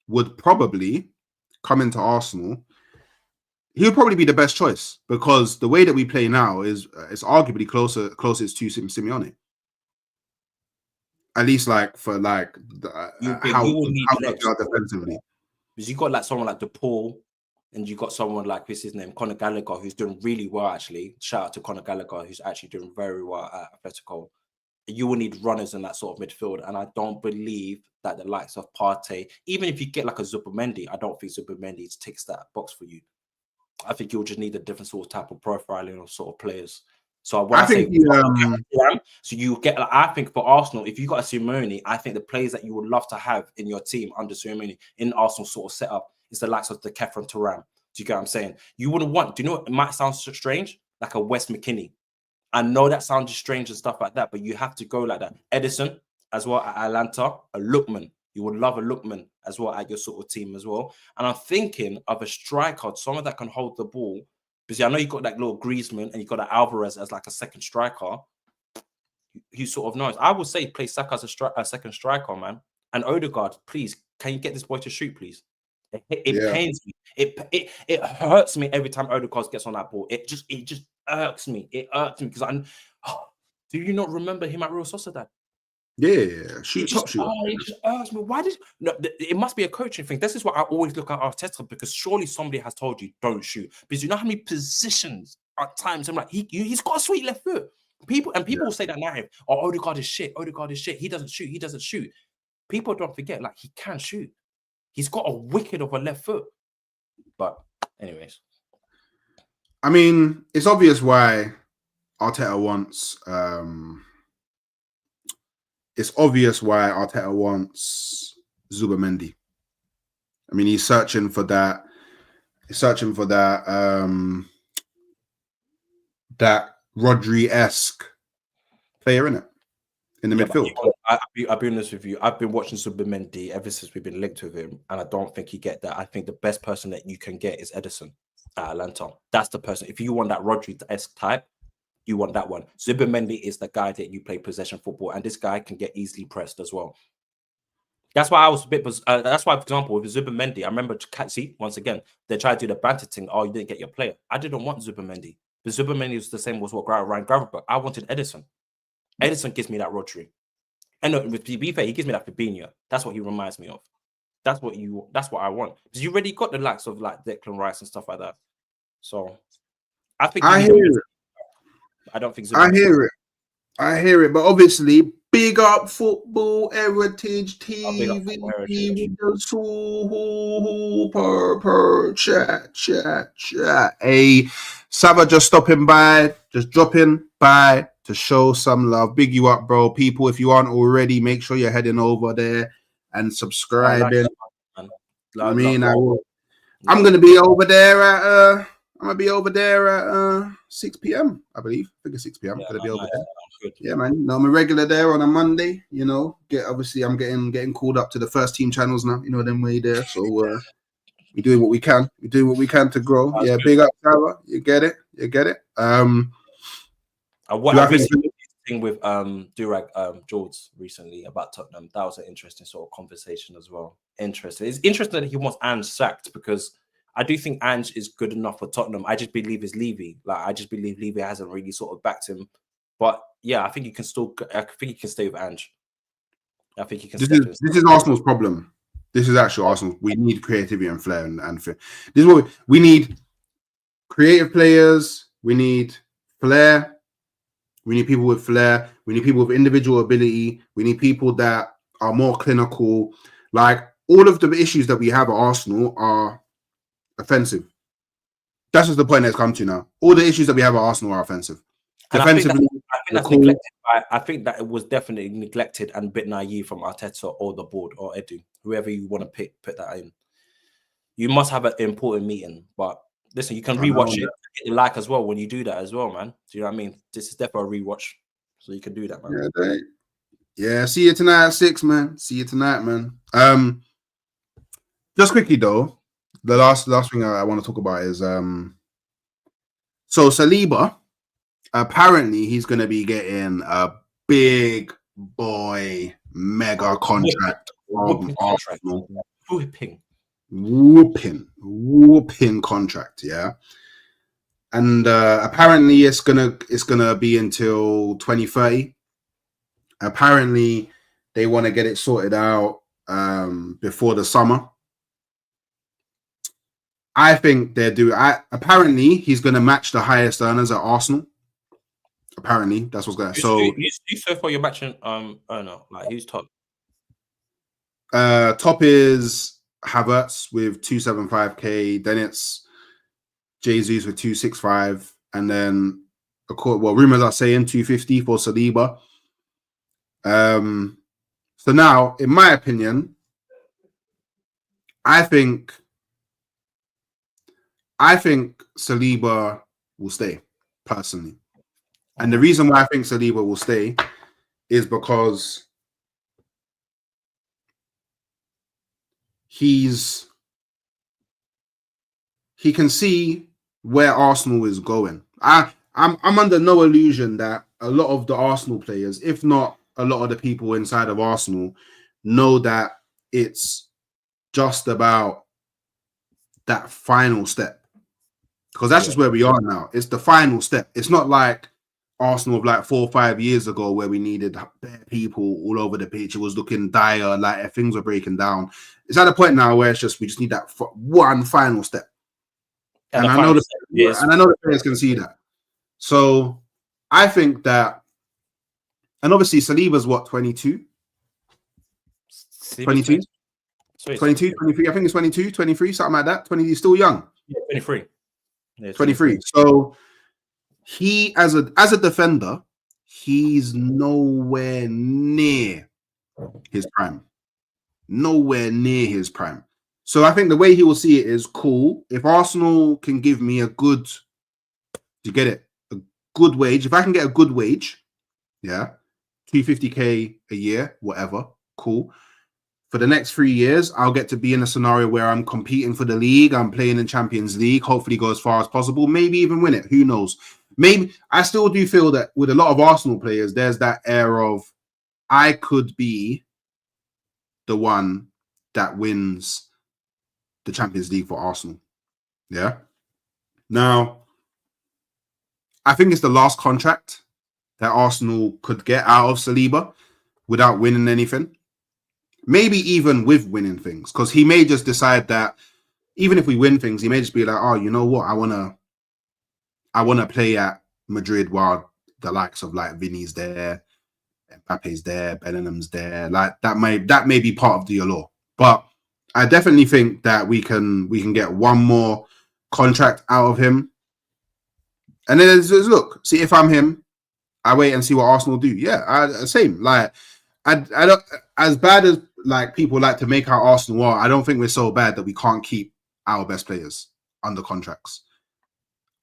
would probably come into Arsenal. He would probably be the best choice because the way that we play now is arguably closest to Simeone. At least, like for like how we are defensively. Because you got like someone like DePaul, and you got someone like what's his name, Conor Gallagher, who's doing really well actually. Shout out to Conor Gallagher, who's actually doing very well at Atletico. You will need runners in that sort of midfield, and I don't believe that the likes of Partey, even if you get like a Zubimendi, I don't think Zubimendi ticks that box for you. I think you'll just need a different sort of type of profiling of sort of players. So I think so you get. Like, I think for Arsenal, if you got a Simeone, I think the players that you would love to have in your team under Simeone in Arsenal sort of setup is the likes of the Kefren Turam. Do you get what I'm saying? You wouldn't want. Do you know? It might sound strange, like a Wes McKinney. I know that sounds strange and stuff like that, but you have to go like that. Edison as well at Atlanta, a Lookman. You would love a Lookman as well at your sort of team as well. And I'm thinking of a striker, someone that can hold the ball. Because I know you got that little Griezmann and you got that Alvarez as like a second striker. You sort of knows. I would say play Saka as a second striker, man. And Odegaard, please, can you get this boy to shoot, please? It pains me. It hurts me every time Odegaard gets on that ball. It just irks me. It irks me because do you not remember him at Real Sociedad? Yeah, top shooter. It just irks me. Why did it must be a coaching thing? This is why I always look at Arteta, because surely somebody has told you don't shoot. Because you know how many positions at times I'm like he's got a sweet left foot. People will say that narrative. Oh, Odegaard is shit. Odegaard is shit. He doesn't shoot. People don't forget, like, he can shoot. He's got a wicked of a left foot. But anyways, I mean, it's obvious why Arteta wants. It's obvious why Arteta wants Zubimendi. I mean, he's searching for that searching for that Rodri-esque player in the midfield. I'll be honest with you. I've been watching Zubimendi ever since we've been linked with him, and I don't think he get that. I think the best person that you can get is Edison at Atlanta. That's the person. If you want that Rodri-esque type, you want that one. Zubimendi is the guy that you play possession football, and this guy can get easily pressed as well. That's why I was a bit. That's why, for example, with Zubimendi, I remember. See, once again, they tried to do the banter thing. Oh, you didn't get your player. I didn't want Zubimendi. But Zubimendi was the same as what Ryan Gravenberch. I wanted Edison. Edison gives me that Rodri. And to be fair, he gives me that Fabinho. That's what he reminds me of. That's what I want. Because you already got the likes of like Declan Rice and stuff like that. So I think I hear it. I don't think I hear it. But obviously, big up Football Heritage TV with the super chat. Hey, Sava just stopping by, just dropping by to show some love. Big you up, bro. People, if you aren't already, make sure you're heading over there and subscribing. I'm gonna be over there at I'm gonna be over there at 6 p.m. I believe. I think it's 6 p.m. Gonna be over there. Good. Yeah, man. You know, I'm a regular there on a Monday. You know, I'm getting called up to the first team channels now. You know, them way there. So we're doing what we can. We're doing what we can to grow. That's good. Big up, Sarah. You get it. What have you seen thing with Durag George recently about Tottenham? That was an interesting sort of conversation as well. Interesting. It's interesting that he wants Ange sacked because I do think Ange is good enough for Tottenham. I just believe it's Levy. I just believe Levy hasn't really sort of backed him. But yeah, I think he can stay with Ange. I think he can. This is Arsenal's problem. This is actually Arsenal. We need creativity and flair and fear. This is what we need: creative players. We need flair. We need people with flair. We need people with individual ability. We need people that are more clinical. Like all of the issues that we have at Arsenal are offensive. That's just the point that's come to now. All the issues that we have at Arsenal are offensive. Defensively, I think that it was definitely neglected and a bit naive from Arteta or the board or Edu, whoever you want to put that in. You must have an important meeting, but listen, you can rewatch it, get the like as well when you do that as well, man. Do you know what I mean? This is definitely a rewatch, so you can do that, man. Yeah. See you tonight at 6, man. See you tonight, man. Just quickly though, the last thing I want to talk about is so Saliba. Apparently, he's going to be getting a big boy mega contract from Arsenal. Whooping contract, yeah. And apparently, it's gonna be until 2030. Apparently, they want to get it sorted out before the summer. I think they're doing. Apparently, he's going to match the highest earners at Arsenal. Apparently, that's what's going to. So, so far you're matching earner. Like who's top? Top is Havertz with 275k. Then it's Jesus with 265, and then rumors are saying 250 for Saliba. So now, in my opinion, I think Saliba will stay personally. And the reason why I think Saliba will stay is because he can see where Arsenal is going. I'm under no illusion that a lot of the Arsenal players, if not a lot of the people inside of Arsenal, know that it's just about that final step. Because that's just where we are now. It's the final step. It's not like Arsenal of like 4 or 5 years ago where we needed people all over the pitch. It was looking dire, like things were breaking down. It's at a point now where we just need that one final step. And I know the players can see that. So I think that, and obviously Saliba's what, 22? 22? 22, 23. I think it's 22, 23, something like that. 20, he's still young. Yeah, 23. Yeah, 23. So he, as a defender, he's nowhere near his prime. Nowhere near his prime. So I think the way he will see it is cool. If Arsenal can give me a good wage, if I can get a good wage, yeah, 250k a year, whatever, cool. For the next 3 years, I'll get to be in a scenario where I'm competing for the league. I'm playing in Champions League. Hopefully, go as far as possible. Maybe even win it. Who knows? Maybe I still do feel that with a lot of Arsenal players, there's that air of I could be the one that wins the Champions League for Arsenal. Yeah. Now, I think it's the last contract that Arsenal could get out of Saliba without winning anything. Maybe even with winning things, because he may just decide that even if we win things, he may just be like, oh, you know what? I wanna play at Madrid while the likes of like Vinny's there, Mbappe's there, Bellingham's there. Like that may be part of the allure. But I definitely think that we can get one more contract out of him. And then there's look, see if I'm him, I wait and see what Arsenal do. Yeah, same. Like I don't, as bad as like people like to make out Arsenal are, I don't think we're so bad that we can't keep our best players under contracts.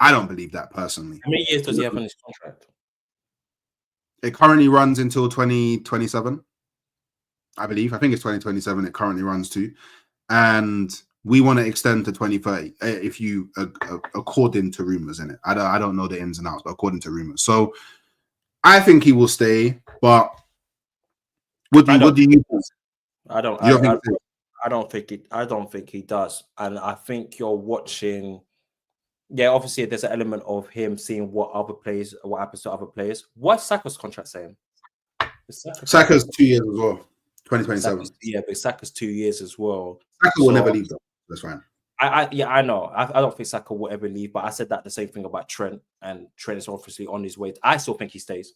I don't believe that personally. How many years does he have on his contract? It currently runs until 2027, I believe. I think it's 2027 it currently runs to. And we want to extend to 2030 if you according to rumors in it. I don't know the ins and outs, but according to rumors. So I think he will stay, but what do you think? I don't think he does. And I think you're watching. Yeah, obviously there's an element of him seeing what happens to other players. What's Saka's contract saying? Saka's 2 years as well. 2027. But Saka's 2 years as well. Saka will never leave though. That's fine. I know. I don't think Saka will ever leave, but I said that the same thing about Trent, and Trent is obviously on his way. I still think he stays.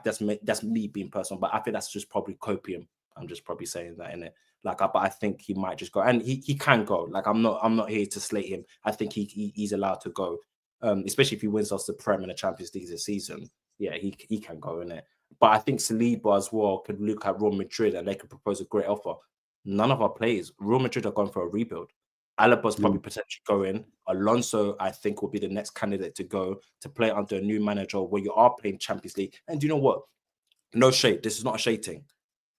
That's me being personal, but I think that's just probably copium. I'm just probably saying that in it. But I think he might just go, and he can go. Like I'm not here to slate him. I think he's allowed to go, especially if he wins us the Prem and the Champions League this season. Yeah, he can go in it. But I think Saliba as well could look at Real Madrid and they could propose a great offer. None of our players, Real Madrid are going for a rebuild. Alaba's probably potentially going. Alonso, I think, will be the next candidate to go to play under a new manager where you are playing Champions League. And do you know what? No shade. This is not a shade thing.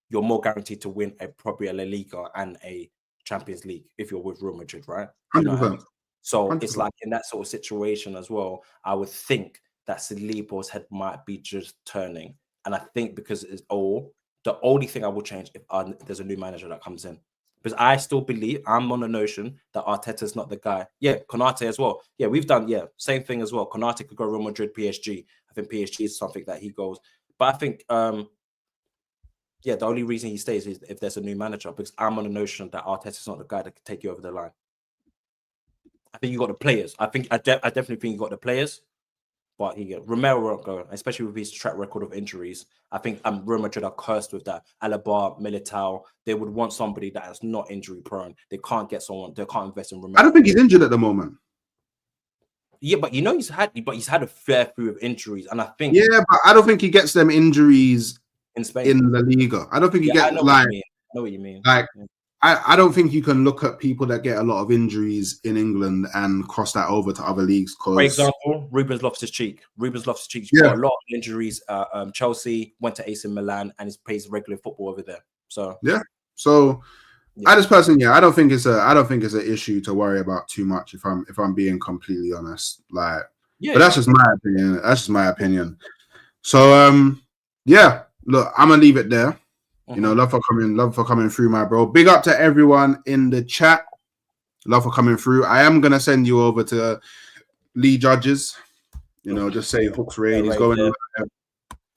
You're more guaranteed to win probably a La Liga and a Champions League if you're with Real Madrid, right? You know what I mean? So 100%. It's like in that sort of situation as well, I would think that Saliba's head might be just turning. And I think because it's the only thing I will change if there's a new manager that comes in. Because I still believe, I'm on the notion that Arteta's not the guy. Yeah, Konate as well. Yeah, we've done, same thing as well. Konate could go Real Madrid, PSG. I think PSG is something that he goes. But I think, the only reason he stays is if there's a new manager. Because I'm on the notion that Arteta's not the guy that can take you over the line. I think you got the players. I definitely think you got the players. But Romero won't go, especially with his track record of injuries. I think Real Madrid are cursed with that. Alaba, Militao, they would want somebody that is not injury prone. They can't get someone. They can't invest in Romero. I don't think he's injured at the moment. Yeah, but he's had a fair few of injuries, and I think but I don't think he gets them injuries in Spain in La Liga. I don't think he gets I know what you mean. Like I don't think you can look at people that get a lot of injuries in England and cross that over to other leagues. For example, Ruben's Loftus-Cheek. Got a lot of injuries. Chelsea went to AC Milan and he plays regular football over there. So I just personally, I don't think it's an issue to worry about too much. If I'm being completely honest, but that's just my opinion. So look, I'm gonna leave it there. You know, love for coming through, my bro. Big up to everyone in the chat. Love for coming through. I am gonna send you over to Lee Judges. You know, just say Hooks Raid. He's going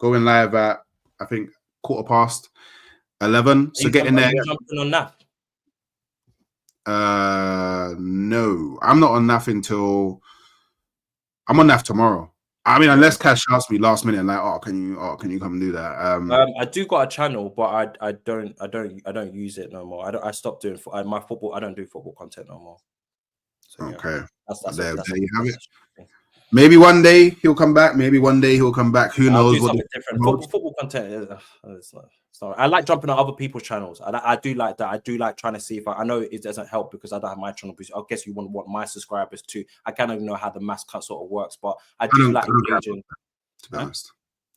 live at I think 11:15. So get in there. Jumping on that? No, I'm not on NAF until I'm on NAF tomorrow. I mean, unless Cash shouts me last minute, like, can you come and do that? I do got a channel, but I don't use it no more. I stopped doing my football. I don't do football content no more. So, okay, that's there you have it. Maybe one day he'll come back. Maybe one day he'll come back. Who knows? Do something different. Football content. It's not. I like jumping on other people's channels. I do like that. I do like trying to see if I know it doesn't help because I don't have my channel. I guess you want my subscribers too. I kind of know how the mass cut sort of works, but I do like engaging. To be honest,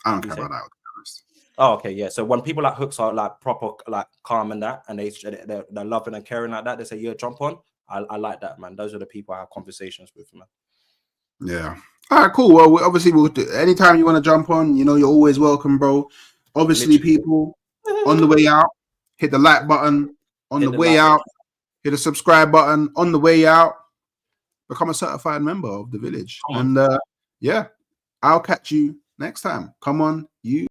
I don't care about that. Oh, okay, yeah. So when people like Hooks are like proper, like calm and that, and they're loving and caring like that, they say, "Yeah, jump on." I like that, man. Those are the people I have conversations with, man. Yeah. All right, cool. Well, obviously, we'll do anytime you want to jump on. You know, you're always welcome, bro. Obviously, people on the way out, hit the like button. On the way out, hit the subscribe button. On the way out, become a certified member of the village. And yeah, I'll catch you next time. Come on, you.